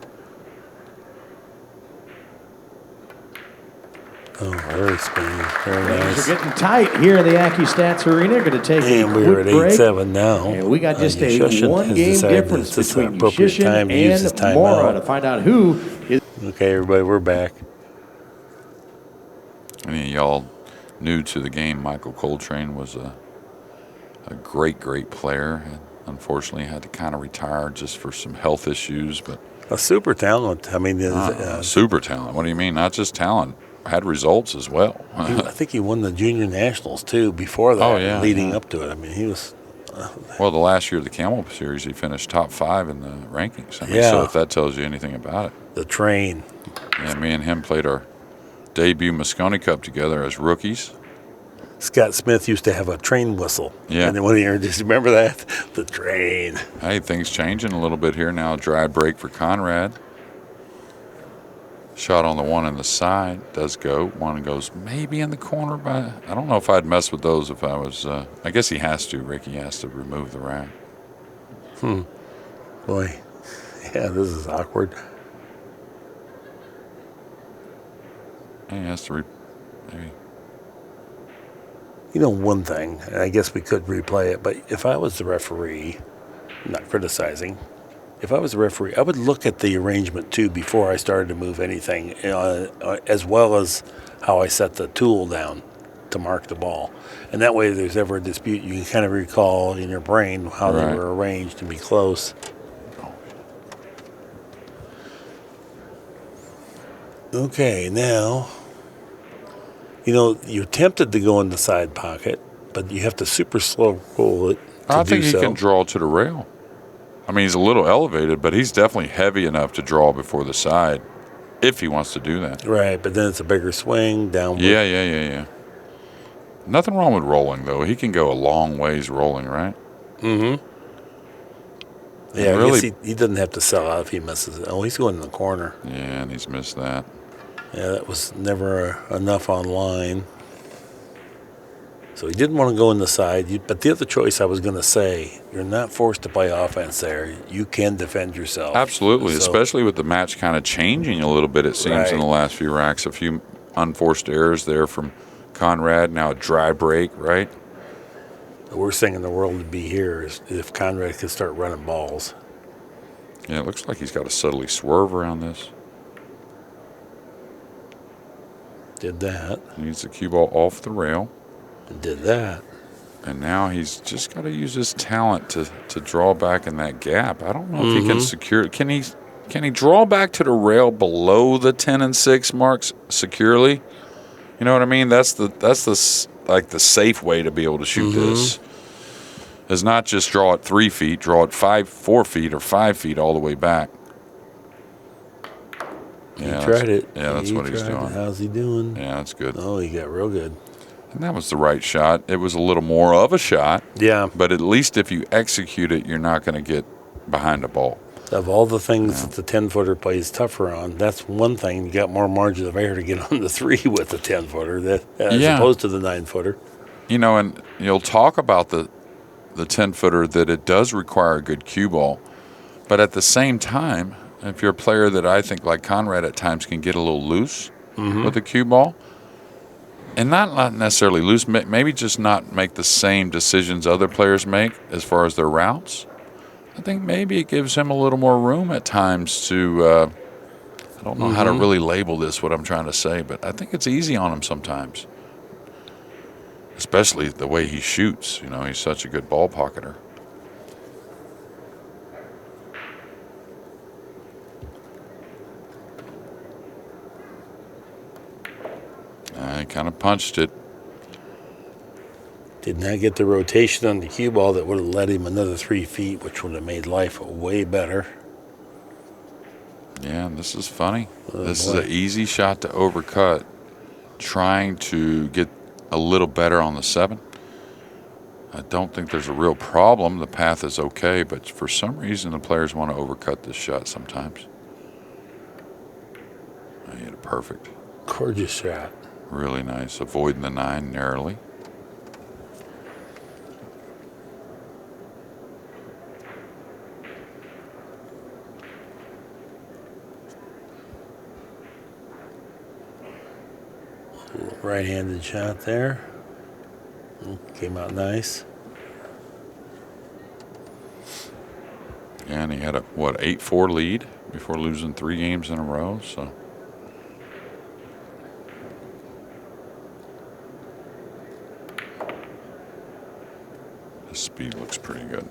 Oh, very spinning. Very Things nice. are getting tight here in the Accu-Stats Arena. Going to take And a we're quick at break. 8-7 now. And we got just a Juszczyszyn one-game has decided difference this is the between appropriate Juszczysyzn time to use his and timeout. Morra to find out who is. Okay, everybody, we're back. Any of y'all new to the game, Michael Coltrane was a great player. And unfortunately, had to kind of retire just for some health issues, but A super talent. I mean, super talent. What do you mean? Not just talent. Had results as well. I think he won the junior nationals too before that, leading yeah. up to it. I mean, he was. Well, the last year of the Camel Series, he finished top 5 in the rankings. I mean, Yeah. so if that tells you anything about it. The train. Yeah, me and him played our debut Moscone Cup together as rookies. Scott Smith used to have a train whistle. Yeah. And then just remember that? The train. Hey, things changing a little bit here now. Dry break for Konrad. Shot on the one on the side does go. One goes maybe in the corner, but I don't know if I'd mess with those if I was. I guess he has to. Ricky has to remove the rack. Boy. Yeah, this is awkward. He has to. Maybe. You know, one thing, and I guess we could replay it, but if I was the referee, I'm not criticizing, if I was the referee, I would look at the arrangement too before I started to move anything, as well as how I set the tool down to mark the ball. And that way, if there's ever a dispute, you can kind of recall in your brain how they were arranged and be close. Okay, now, you're tempted to go in the side pocket, but you have to super slow roll it to I think do he so. can draw to the rail. I mean, he's a little elevated, but he's definitely heavy enough to draw before the side if he wants to do that. Right, but then it's a bigger swing, downward. Yeah. Nothing wrong with rolling, though. He can go a long ways rolling, right? Mm-hmm. Yeah, I really, guess he doesn't have to sell out if he misses it. Oh, he's going in the corner. yeah, and he's missed that. Yeah, that was never enough on line. So he didn't want to go in the side. But the other choice I was going to say, you're not forced to play offense there. You can defend yourself. Absolutely, So, especially with the match kind of changing a little bit, it seems, in the last few racks. A few unforced errors there from Konrad. Now a dry break, right? the worst thing in the world would be here is if Konrad could start running balls. Yeah, it looks like he's got to subtly swerve around this. Did that. He needs the cue ball off the rail. Did that. And now he's just got to use his talent to draw back in that gap. I don't know if he can secure it. Can he draw back to the rail below the 10 and 6 marks securely? You know what I mean? That's the safe way to be able to shoot this. Is not just draw it 3 feet, draw it 4 feet or 5 feet all the way back. Yeah, he tried it. Yeah, that's what he's doing. How's he doing? Yeah, that's good. Oh, he got real good. And that was the right shot. It was a little more of a shot. Yeah. But at least if you execute it, you're not going to get behind the ball. Of all the things that the 10-footer plays tougher on, that's one thing. You got more margin of error to get on the 3 with the 10-footer as opposed to the 9-footer. You know, and you'll talk about the 10-footer that it does require a good cue ball. But at the same time, if you're a player that I think like Konrad at times can get a little loose with the cue ball, and not necessarily loose, maybe just not make the same decisions other players make as far as their routes, I think maybe it gives him a little more room at times to, I don't know how to really label this, what I'm trying to say, but I think it's easy on him sometimes, especially the way he shoots. You know, he's such a good ball pocketer. He kind of punched it. Did not get the rotation on the cue ball that would have led him another 3 feet, which would have made life way better. Yeah, and this is funny. This is an easy shot to overcut, trying to get a little better on the 7. I don't think there's a real problem. The path is okay, but for some reason the players want to overcut this shot sometimes. He hit it perfect. Gorgeous shot. Really nice. Avoiding the 9 narrowly. Right-handed shot there. Came out nice. And he had a, 8-4 lead before losing 3 games in a row, so. His speed looks pretty good.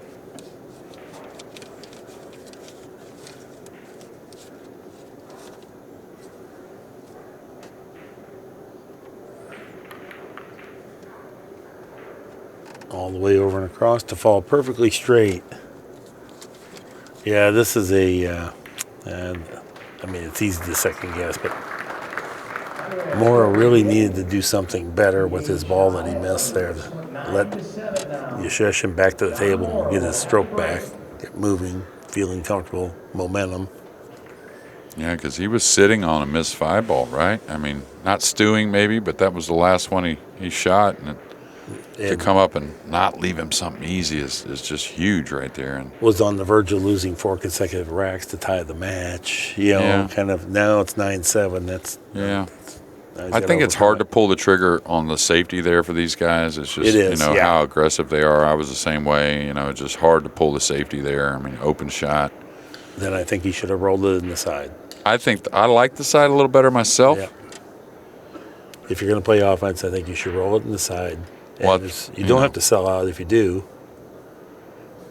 All the way over and across to fall perfectly straight. Yeah, this is I mean, it's easy to second guess, but Morra really needed to do something better with his ball that he missed there. Let Juszczyszyn back to the table and get his stroke back, get moving, feeling comfortable, momentum. Yeah, because he was sitting on a missed 5 ball, right? I mean, not stewing maybe, but that was the last one he shot. And to come up and not leave him something easy is just huge right there. And was on the verge of losing 4 consecutive racks to tie the match. You know, kind of now it's 9-7. That's I think it's hard to pull the trigger on the safety there for these guys. It's just how aggressive they are. I was the same way. You know, it's just hard to pull the safety there. I mean, open shot. Then I think he should have rolled it in the side. I think I like the side a little better myself. Yeah. If you're going to play offense, I think you should roll it in the side. Well, you don't have to sell out if you do.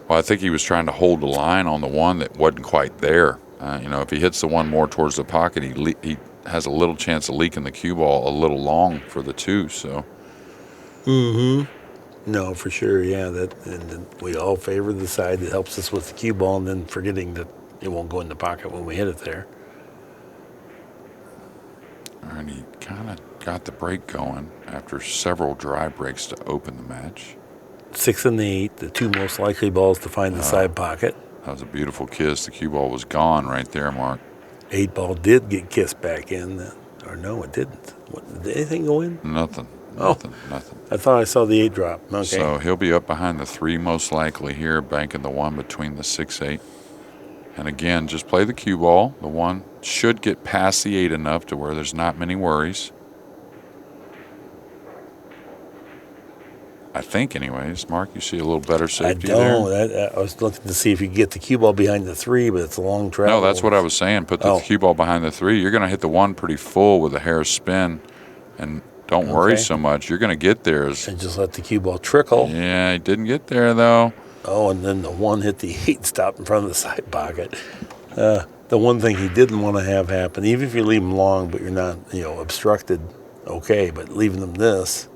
Well, I think he was trying to hold the line on the one that wasn't quite there. You know, if he hits the one more towards the pocket, he has a little chance of leaking the cue ball a little long for the 2. So. No, for sure. Yeah, and we all favor the side that helps us with the cue ball, and then forgetting that it won't go in the pocket when we hit it there. And he kind of got the break going after several dry breaks to open the match. 6 and 8, the 2 most likely balls to find the side pocket. That was a beautiful kiss. The cue ball was gone right there, Mark. 8 ball did get kissed back in, or no, it didn't. What, did anything go in? Nothing. Oh. Nothing. I thought I saw the 8 drop. Okay. So he'll be up behind the 3 most likely here, banking the 1 between the 6-8. And again, just play the cue ball. The 1 should get past the 8 enough to where there's not many worries. I think, anyways. Mark, you see a little better safety there? I don't. I was looking to see if you could get the cue ball behind the 3, but it's a long travel. No, that's what I was saying. Put the cue ball behind the 3. You're going to hit the 1 pretty full with a hair spin, and don't worry so much. You're going to get there. And just let the cue ball trickle. Yeah, he didn't get there, though. Oh, and then the 1 hit the 8, stopped in front of the side pocket. The one thing he didn't want to have happen, even if you leave him long, but you're not, obstructed, okay, but leaving them this.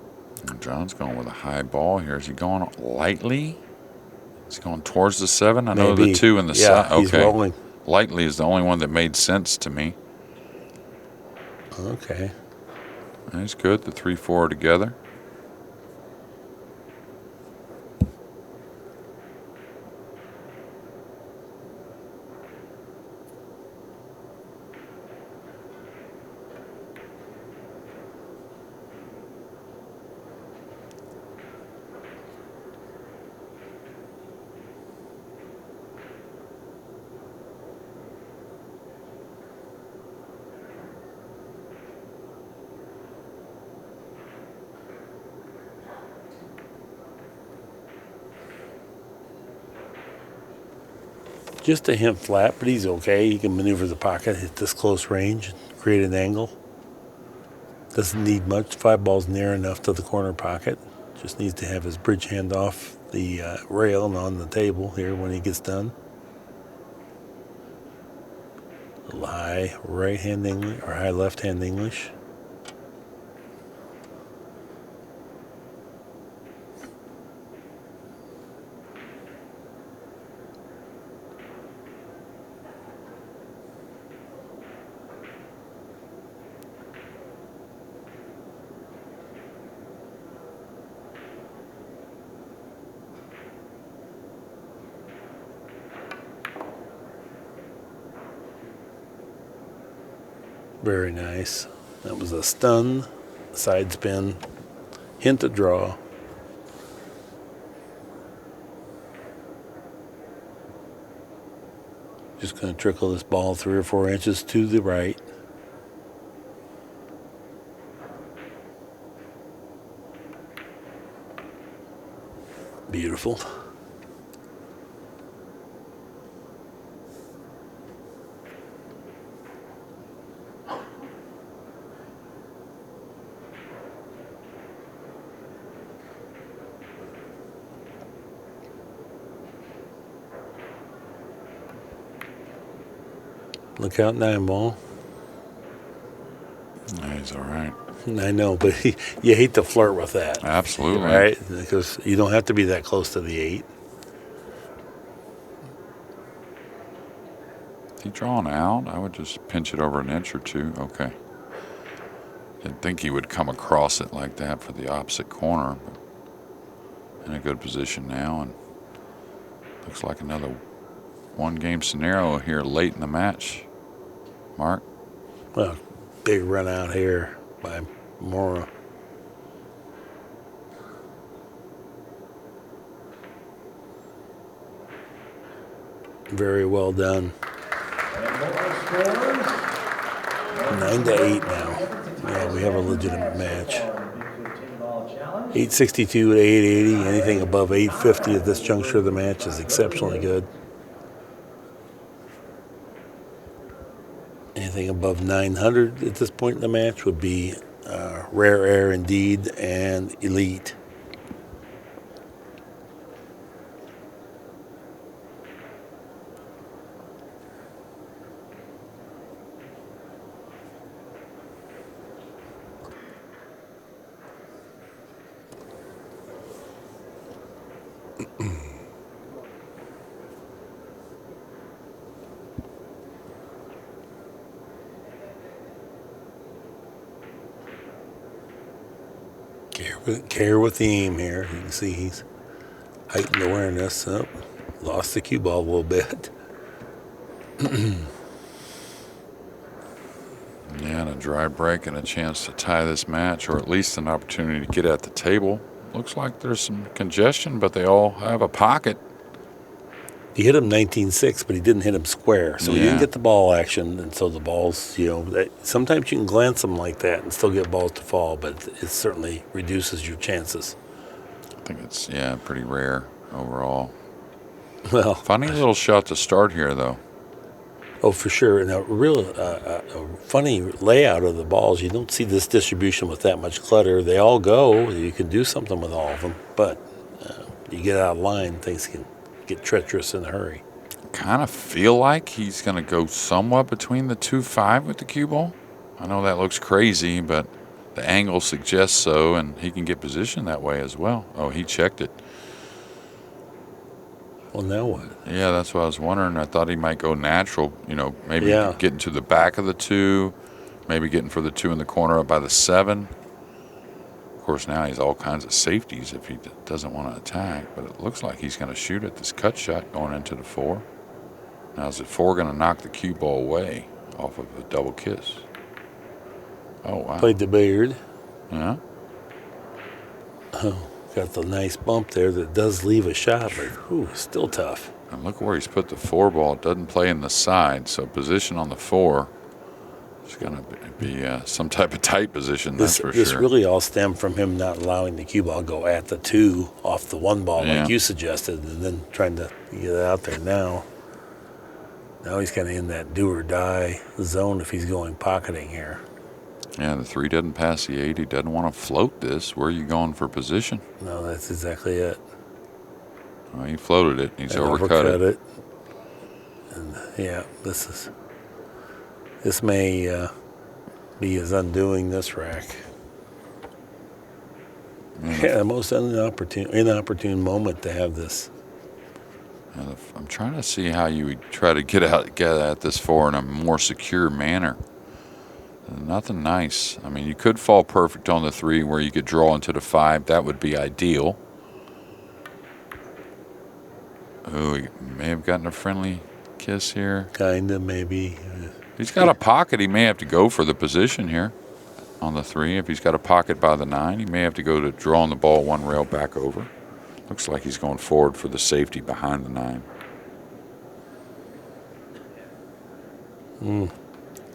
John's going with a high ball here. Is he going lightly? Is he going towards the 7? I know the 2 and the side. Okay. He's rolling. Lightly is the only one that made sense to me. Okay. That's good. The 3-4 together. Just a hint flat, but he's okay. He can maneuver the pocket, hit this close range, create an angle. Doesn't need much. 5 ball's near enough to the corner pocket. Just needs to have his bridge hand off the rail and on the table here when he gets done. A little high right hand English or high left hand English. Very nice. That was a stun, side spin, hint to draw. Just going to trickle this ball 3 or 4 inches to the right. Beautiful. Look out, 9 ball. Yeah, he's all right. I know, but you hate to flirt with that. Absolutely. Right? Because you don't have to be that close to the 8. Is he drawn out? I would just pinch it over an inch or 2. Okay. Didn't think he would come across it like that for the opposite corner. But in a good position now, and looks like another 1-game scenario here late in the match. Mark? Well, big run out here by Morra. Very well done. 9-8 now. Yeah, we have a legitimate match. 862 to 880. Anything above 850 at this juncture of the match is exceptionally good. Anything above 900 at this point in the match would be rare air indeed and elite. Care with the aim here. You can see he's heightened awareness up. lost the cue ball a little bit. Yeah, and a dry break and a chance to tie this match, or at least an opportunity to get at the table. Looks like there's some congestion, but they all have a pocket. He hit him 19-6, but he didn't hit him square, so he Yeah. didn't get the ball action. And so the balls, sometimes you can glance them like that and still get balls to fall, but it certainly reduces your chances. I think it's, pretty rare overall. Well, Funny little shot to start here, though. oh, for sure. And a funny layout of the balls. You don't see this distribution with that much clutter. They all go. You can do something with all of them, but you get out of line, things can get treacherous in a hurry. Kind of feel like he's going to go somewhat between the 2-5 with the cue ball. I know that looks crazy, but the angle suggests so, and he can get positioned that way as well. Oh, he checked it. Well, now what? Yeah, that's what I was wondering. I thought he might go natural, maybe Yeah. getting to the back of the 2, maybe getting for the 2 in the corner up by the 7. Of course, now he's all kinds of safeties if he doesn't want to attack, but it looks like he's going to shoot at this cut shot going into the 4. Now, is the 4 going to knock the cue ball away off of a double kiss? Oh, wow. Played the billiard. Yeah. Got the nice bump there that does leave a shot, but still tough. And look where he's put the 4 ball. It doesn't play in the side, so position on the 4 is going to be some type of tight position, that's for This sure. really all stemmed from him not allowing the cue ball go at the 2 off the 1 ball Yeah. like you suggested, and then trying to get it out there now. Now he's kind of in that do or die zone if he's going pocketing here. Yeah, the 3 doesn't pass the 8. He doesn't want to float this. Where are you going for position? No, that's exactly it. Well, he floated it. He's And overcut it. And this may be his undoing this rack. Yeah, the most inopportune moment to have this. And I'm trying to see how you would try to get at this 4 in a more secure manner. Nothing nice. I mean, you could fall perfect on the 3 where you could draw into the 5. That would be ideal. Oh, he may have gotten a friendly kiss here. Kinda, maybe. He's got a pocket. He may have to go for the position here on the 3. If he's got a pocket by the 9, he may have to go to drawing the ball 1 rail back over. Looks like he's going forward for the safety behind the 9. Ooh,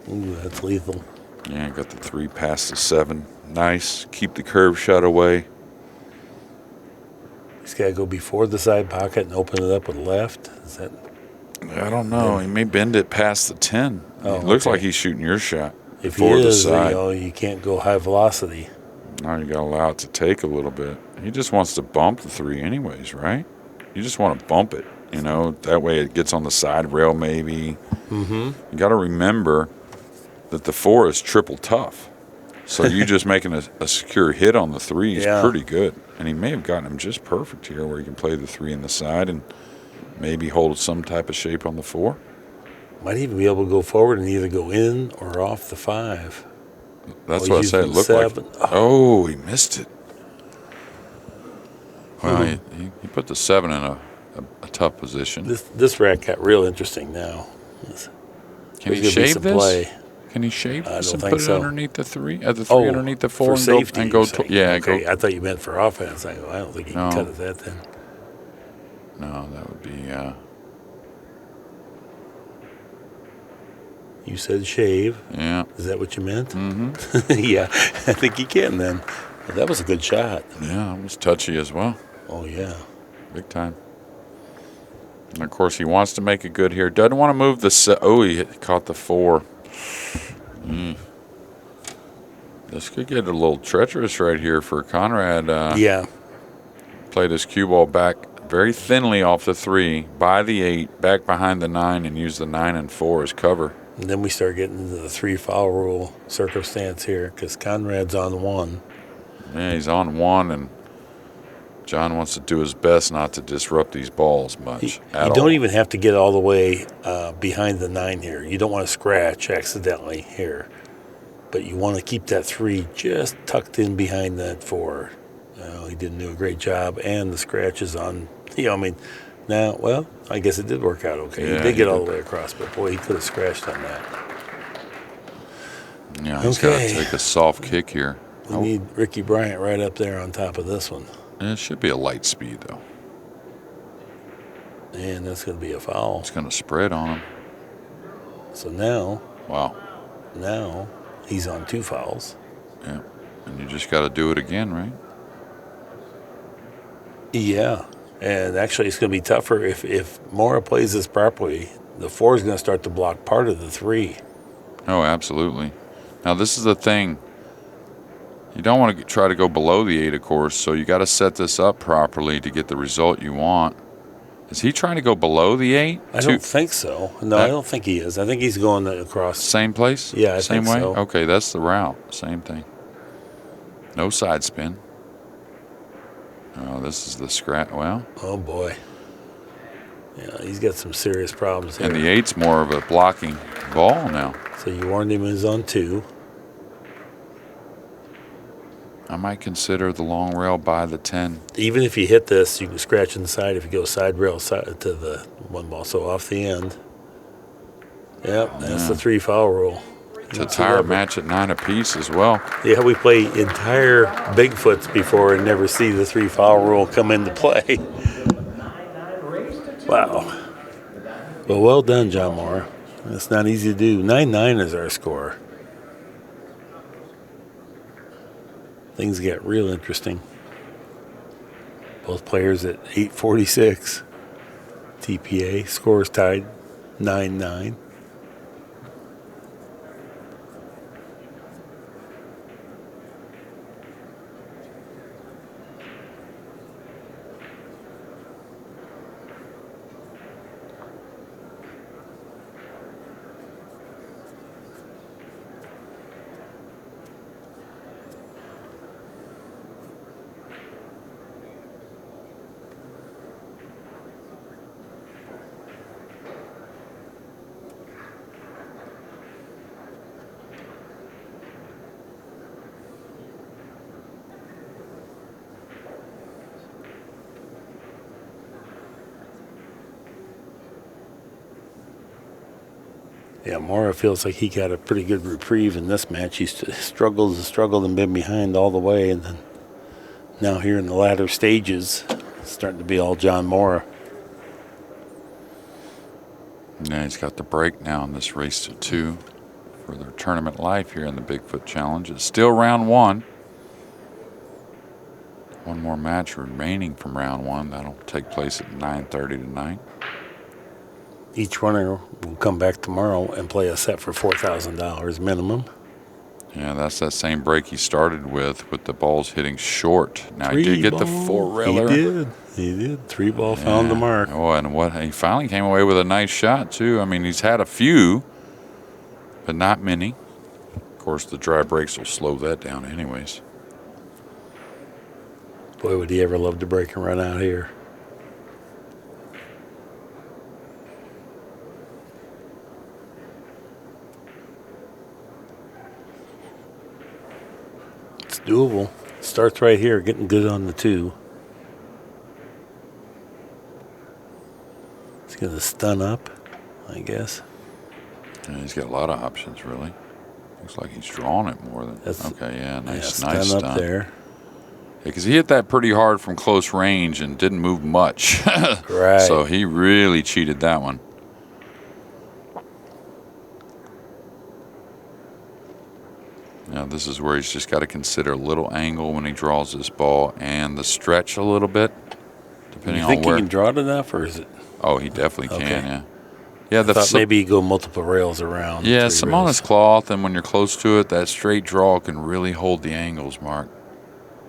that's lethal. Yeah, got the 3 past the 7. Nice. Keep the curve shot away. He's got to go before the side pocket and open it up with left. Is that? I don't know. He may bend it past the 10. Oh, It looks okay. like he's shooting your shot If he before the is, side. you can't go high velocity. Now you got to allow it to take a little bit. He just wants to bump the 3 anyways, right? You just want to bump it, That way it gets on the side rail maybe. Mm-hmm. You got to remember that the 4 is triple tough. So you just making a secure hit on the 3 is pretty good. And he may have gotten him just perfect here where he can play the 3 in the side and maybe hold some type of shape on the 4. Might even be able to go forward and either go in or off the 5. That's Oh, what I he's said. It using looked 7. like. Oh, he missed it. Well, he put the 7 in a tough position. This rack got real interesting now. Can he There's gonna be shave some this? play. Can he shave I this don't and think put it so. underneath the 3? The 3 underneath the 4 for and safety, go you're to, saying. yeah, Okay, go. I thought you meant for offense. I don't think you can No. cut it that then. No, that would be. You said shave. Yeah. Is that what you meant? Mm-hmm. Yeah, I think you can then. But that was a good shot. Yeah, it was touchy as well. Oh, yeah. Big time. And of course, he wants to make it good here. Doesn't want to move the. Oh, he caught the 4. This could get a little treacherous right here for Konrad. Yeah. Played his cue ball back very thinly off the 3, by the 8, back behind the 9, and used the 9 and 4 as cover. And then we start getting into the 3 foul rule circumstance here because Konrad's on 1. Yeah, he's on 1, and John wants to do his best not to disrupt these balls much You at all. don't even have to get all the way behind the 9 here. You don't want to scratch accidentally here. But you want to keep that 3 just tucked in behind that 4. He didn't do a great job, and the scratch is on. Now, well, I guess it did work out okay. Yeah, He did he get all did. the way across, but boy, he could have scratched on that. Yeah, he's got to Okay. take a soft kick here. We need Ricky Bryant right up there on top of this one. It should be a light speed, though. And that's going to be a foul. It's going to spread on him. So now Wow. he's on 2 fouls. Yeah. And you just got to do it again, right? Yeah. And actually, it's going to be tougher if Morra plays this properly. The 4 is going to start to block part of the 3. Oh, absolutely. Now, this is the thing. You don't want to try to go below the 8, of course, so you got to set this up properly to get the result you want. Is he trying to go below the 8? I don't think so. No, I don't think he is. I think he's going across. Same place? Yeah, I Same think way? so. Okay, that's the route. Same thing. No side spin. Oh, this is the scratch. Well, Oh, boy. Yeah, he's got some serious problems here. and the 8's more of a blocking ball now. So you warned him he's on 2. I might consider the long rail by the 10. Even if you hit this, you can scratch inside if you go side rail side to the 1 ball. So off the end. Yep, that's the 3 foul rule. To tie a match at 9 apiece as well. Yeah, we play entire Bigfoots before and never see the 3 foul rule come into play. Wow. Well done, John Morra. That's not easy to do. 9-9 is our score. Things get real interesting. Both players at 846. TPA scores tied 9-9. Yeah, Morra feels like he got a pretty good reprieve in this match. He struggled and been behind all the way, and then now here in the latter stages, it's starting to be all John Morra. Yeah, he's got the break now in this race to 2 for their tournament life here in the Bigfoot Challenge. It's still round 1. One more match remaining from round 1. That'll take place at 9:30 tonight. Each runner will come back tomorrow and play a set for $4,000 minimum. Yeah, that's that same break he started with the balls hitting short. Now he did get the 4-railer. He did. 3-ball found the mark. Oh, and he finally came away with a nice shot, too. I mean, he's had a few, but not many. Of course, the dry breaks will slow that down anyways. Boy, would he ever love to break and run out here. It's doable. Starts right here, getting good on the 2. He's going to stun up, I guess. Yeah, he's got a lot of options, really. Looks like he's drawing it more than... Okay, yeah, nice stun stun. up there. Because he hit that pretty hard from close range and didn't move much. Right. So he really cheated that one. Now this is where he's just got to consider a little angle when he draws this ball and the stretch a little bit, depending You think on where. he can draw it enough, or is it? Oh, he definitely can. Okay. Yeah. Yeah. I thought maybe you go multiple rails around. Yeah, 3 some rails. on his cloth, and when you're close to it, that straight draw can really hold the angles, Mark.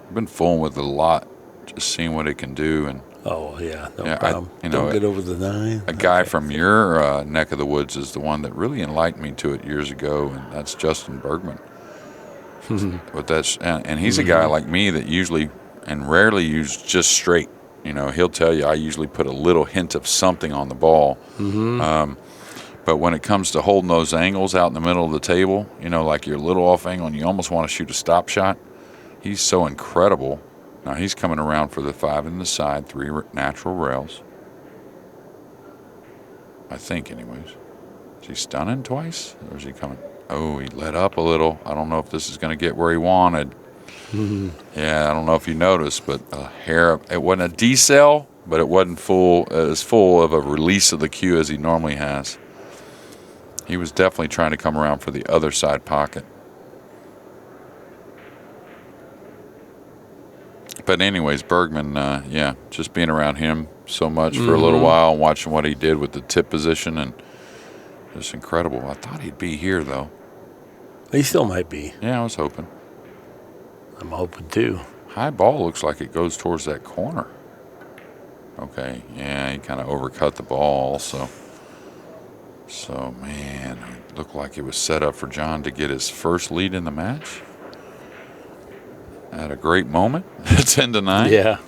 I've been fooling with it a lot, just seeing what it can do, and Oh, yeah, no Yeah, problem. Don't get over the 9. a guy from your neck of the woods is the one that really enlightened me to it years ago, and that's Justin Bergman. But and he's a guy like me that usually and rarely use just straight. You know, he'll tell you I usually put a little hint of something on the ball. But when it comes to holding those angles out in the middle of the table, you know, like you're a little off angle and you almost want to shoot a stop shot, he's so incredible. Now he's coming around for the 5 in the side, 3 natural rails. I think, anyways. Is he stunning twice, or is he coming? Oh, he let up a little. I don't know if this is going to get where he wanted. Yeah, I don't know if you noticed, but it wasn't a decel, but it wasn't as full of a release of the cue as he normally has. He was definitely trying to come around for the other side pocket. But anyways, Bergman, just being around him so much for a little while, watching what he did with the tip position, and just incredible. I thought he'd be here, though. He still might be. Yeah, I was hoping. I'm hoping too. High ball looks like it goes towards that corner. Okay, yeah, he kind of overcut the ball also. So, man, it looked like it was set up for John to get his first lead in the match. At a great moment, 10-9. Yeah.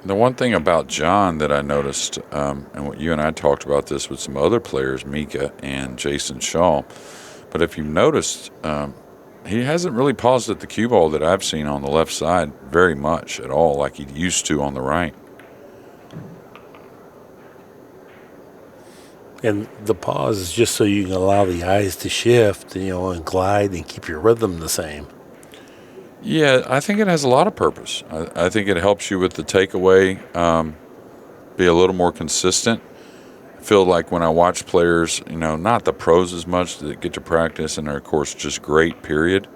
The one thing about John that I noticed, and what you and I talked about this with some other players, Mika and Jason Shaw, but if you've noticed, he hasn't really paused at the cue ball that I've seen on the left side very much at all, like he used to on the right. And the pause is just so you can allow the eyes to shift, and glide and keep your rhythm the same. Yeah, I think it has a lot of purpose. I think it helps you with the takeaway, be a little more consistent. I feel like when I watch players, not the pros as much that get to practice and are, of course, just great, period.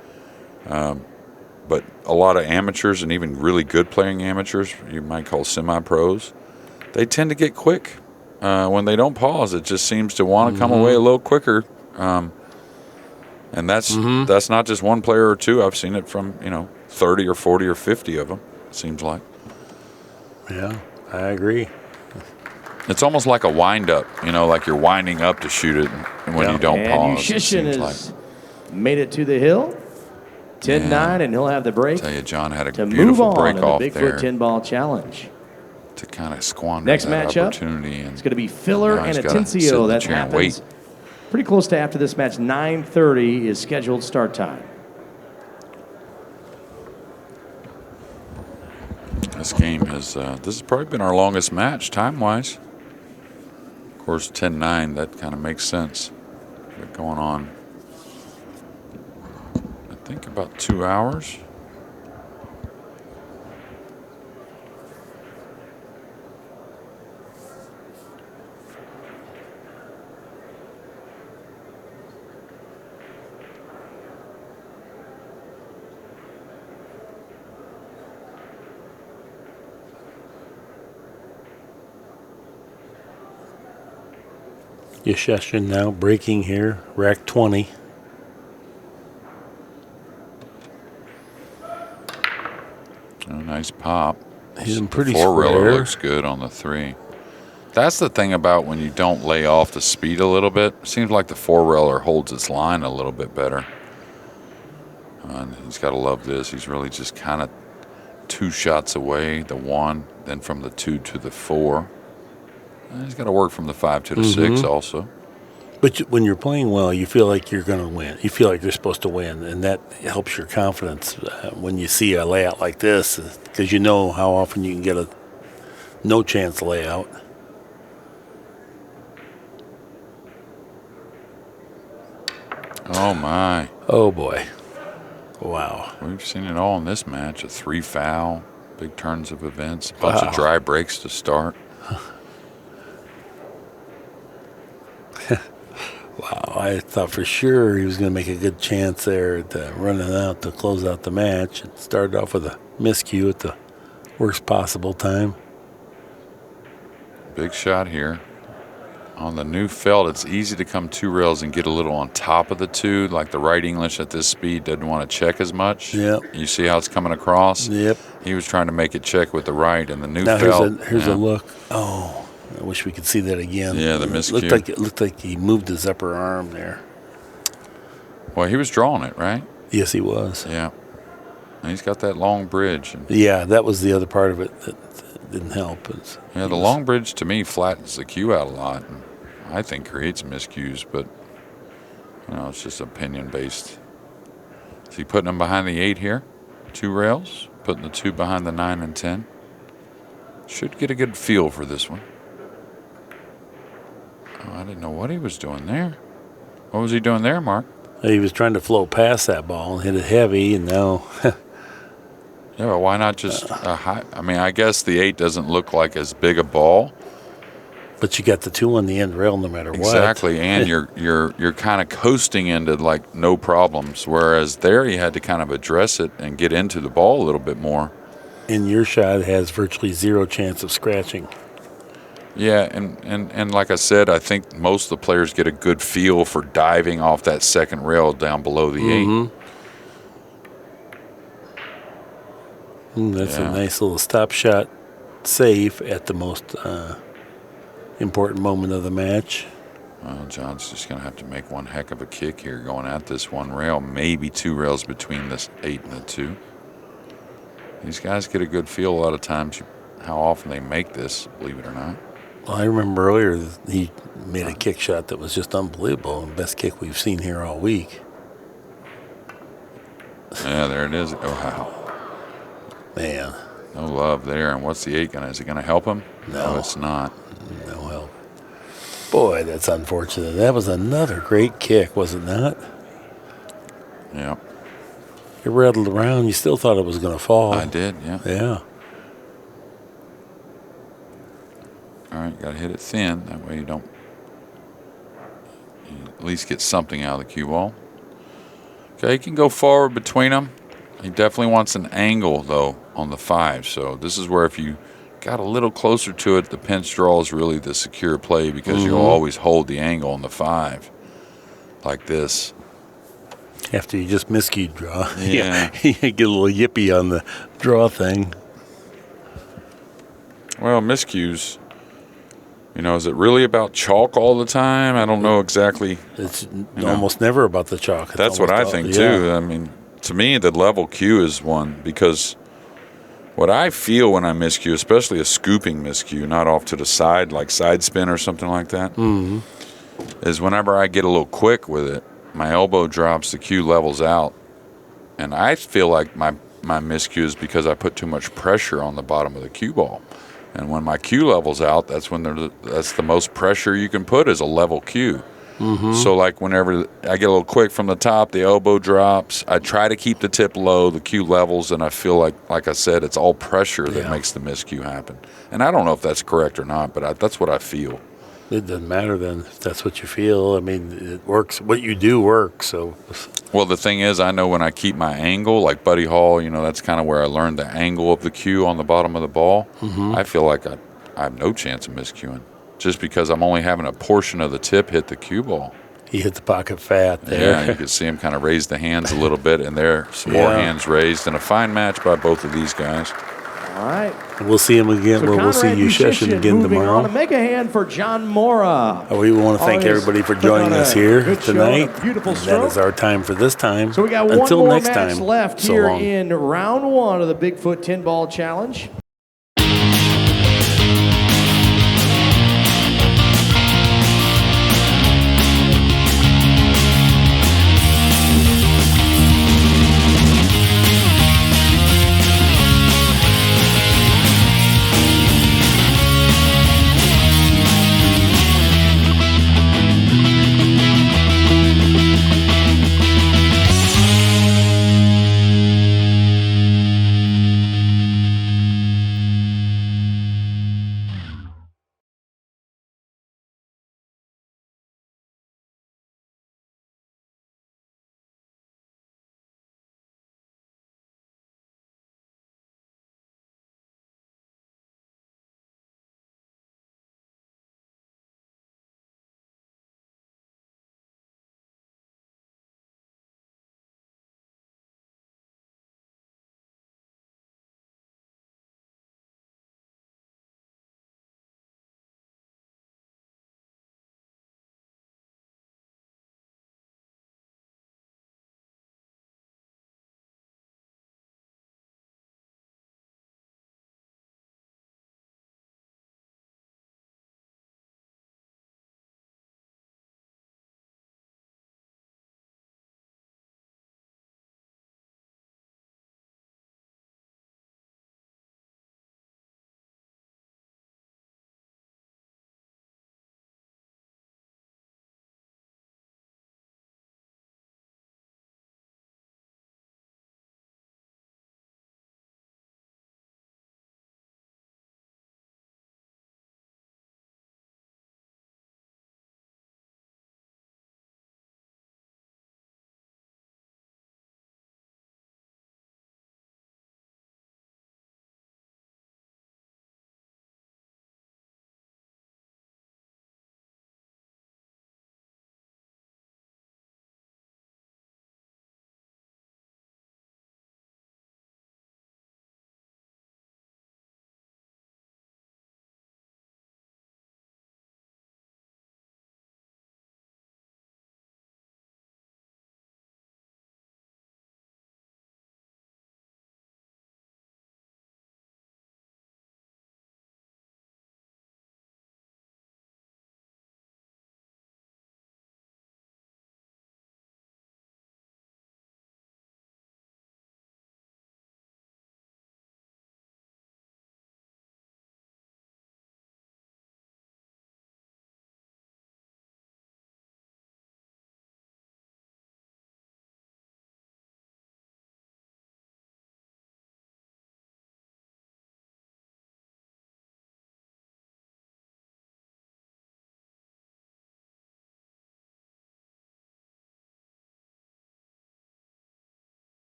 But a lot of amateurs and even really good playing amateurs, you might call semi-pros, they tend to get quick. When they don't pause, it just seems to want to come away a little quicker. And that's not just one player or two. I've seen it from, 30 or 40 or 50 of them, it seems like. Yeah, I agree. It's almost like a wind-up, like you're winding up to shoot it and when you don't and pause. Juszczyszyn has made it to the hill. 10-9, and he'll have the break. I tell you, John had a to move beautiful on break in the off Bigfoot there 10-ball challenge. to kind of squander Next that matchup, opportunity. And it's going to be Filler now and he's gotta sit in Atencio. the That chair and happens wait. pretty close to after this match. 9:30 is scheduled start time. This game has this has probably been our longest match time-wise. Of course, 10-9, that kind of makes sense. But going on, I think about 2 hours. Juszczyszyn now breaking here, rack 20. Oh, nice pop. He's in The pretty four-reeler square. looks good on the 3. That's the thing about when you don't lay off the speed a little bit. It seems like the four-reeler holds its line a little bit better. And he's got to love this. He's really just kind of 2 shots away, the 1, then from the 2 to the 4. And he's got to work from the 5 to the 6 also. But when you're playing well, you feel like you're going to win. You feel like you're supposed to win, and that helps your confidence when you see a layout like this, because you know how often you can get a no-chance layout. Oh, my. Oh, boy. Wow. We've seen it all in this match. A 3 foul, big turns of events, a bunch of dry breaks to start. Wow, I thought for sure he was going to make a good chance there to running out to close out the match. It started off with a miscue at the worst possible time. Big shot here. On the new felt, it's easy to come 2 rails and get a little on top of the 2. Like the right English at this speed doesn't want to check as much. Yep. You see how it's coming across? Yep. He was trying to make it check with the right, and the new Now felt. here's a look. Oh, I wish we could see that again. Yeah, the It miscue. looked like he moved his upper arm there. Well, he was drawing it, right? Yes, he was. Yeah. And he's got that long bridge. And, Yeah, that was the other part of it that didn't help. yeah, the long bridge to me flattens the cue out a lot, and I think creates miscues. But No, it's just opinion based. Is he putting them behind the 8 here? 2 rails. Putting the 2 behind the 9 and 10. Should get a good feel for this one. Oh, I didn't know what he was doing there. What was he doing there, Mark? He was trying to float past that ball and hit it heavy, and now. Yeah, but why not just a high? I mean, I guess the 8 doesn't look like as big a ball. But you got the 2 on the end rail no matter what. Exactly, and you're kind of coasting into like no problems. Whereas there, you had to kind of address it and get into the ball a little bit more. And your shot has virtually 0 chance of scratching. Yeah, and like I said, I think most of the players get a good feel for diving off that second rail down below the 8. That's a nice little stop shot save at the most important moment of the match. Well, John's just going to have to make one heck of a kick here going at this 1 rail, maybe 2 rails between this 8 and the 2. These guys get a good feel a lot of times how often they make this, believe it or not. Well, I remember earlier he made a kick shot that was just unbelievable, and best kick we've seen here all week. Yeah, there it is. Oh, wow. Man. No love there. And what's the 8 going to? Is it going to help him? No, it's not. No help. Boy, that's unfortunate. That was another great kick, was it not? Yeah. It rattled around. You still thought it was going to fall. I did, yeah. Yeah. All right, got to hit it thin. That way you at least get something out of the cue ball. Okay, he can go forward between them. He definitely wants an angle, though, on the 5. So this is where if you got a little closer to it, the pinch draw is really the secure play because you'll always hold the angle on the 5 like this. After you just miscued draw. Yeah. You get a little yippee on the draw thing. Well, miscues, is it really about chalk all the time? I don't know exactly. It's almost never about the chalk. It's That's what I think, too. I mean, to me, the level cue is one because what I feel when I miscue, especially a scooping miscue, not off to the side, like side spin or something like that, is whenever I get a little quick with it, my elbow drops, the cue levels out. And I feel like my miscue is because I put too much pressure on the bottom of the cue ball. And when my cue levels out, that's the most pressure you can put is a level cue. So like whenever I get a little quick from the top, the elbow drops. I try to keep the tip low, the cue levels, and I feel like I said, it's all pressure that makes the miscue happen. And I don't know if that's correct or not, but that's what I feel. It doesn't matter then if that's what you feel. I mean, it works. What you do works. So. Well, the thing is, I know when I keep my angle, like Buddy Hall, that's kind of where I learned the angle of the cue on the bottom of the ball. I feel like I have no chance of miscuing just because I'm only having a portion of the tip hit the cue ball. He hit the pocket fat there. Yeah, you can see him kind of raise the hands a little bit, and there some more hands raised. And a fine match by both of these guys. All right. We'll see him again. So we'll see Juszczyszyn again moving tomorrow. On to make a hand for John Morra. We want to thank everybody for joining us here tonight. Beautiful stroke. That is our time for this time. So we got Until one more next match time. left So here long. in round 1 of the Bigfoot 10-ball challenge.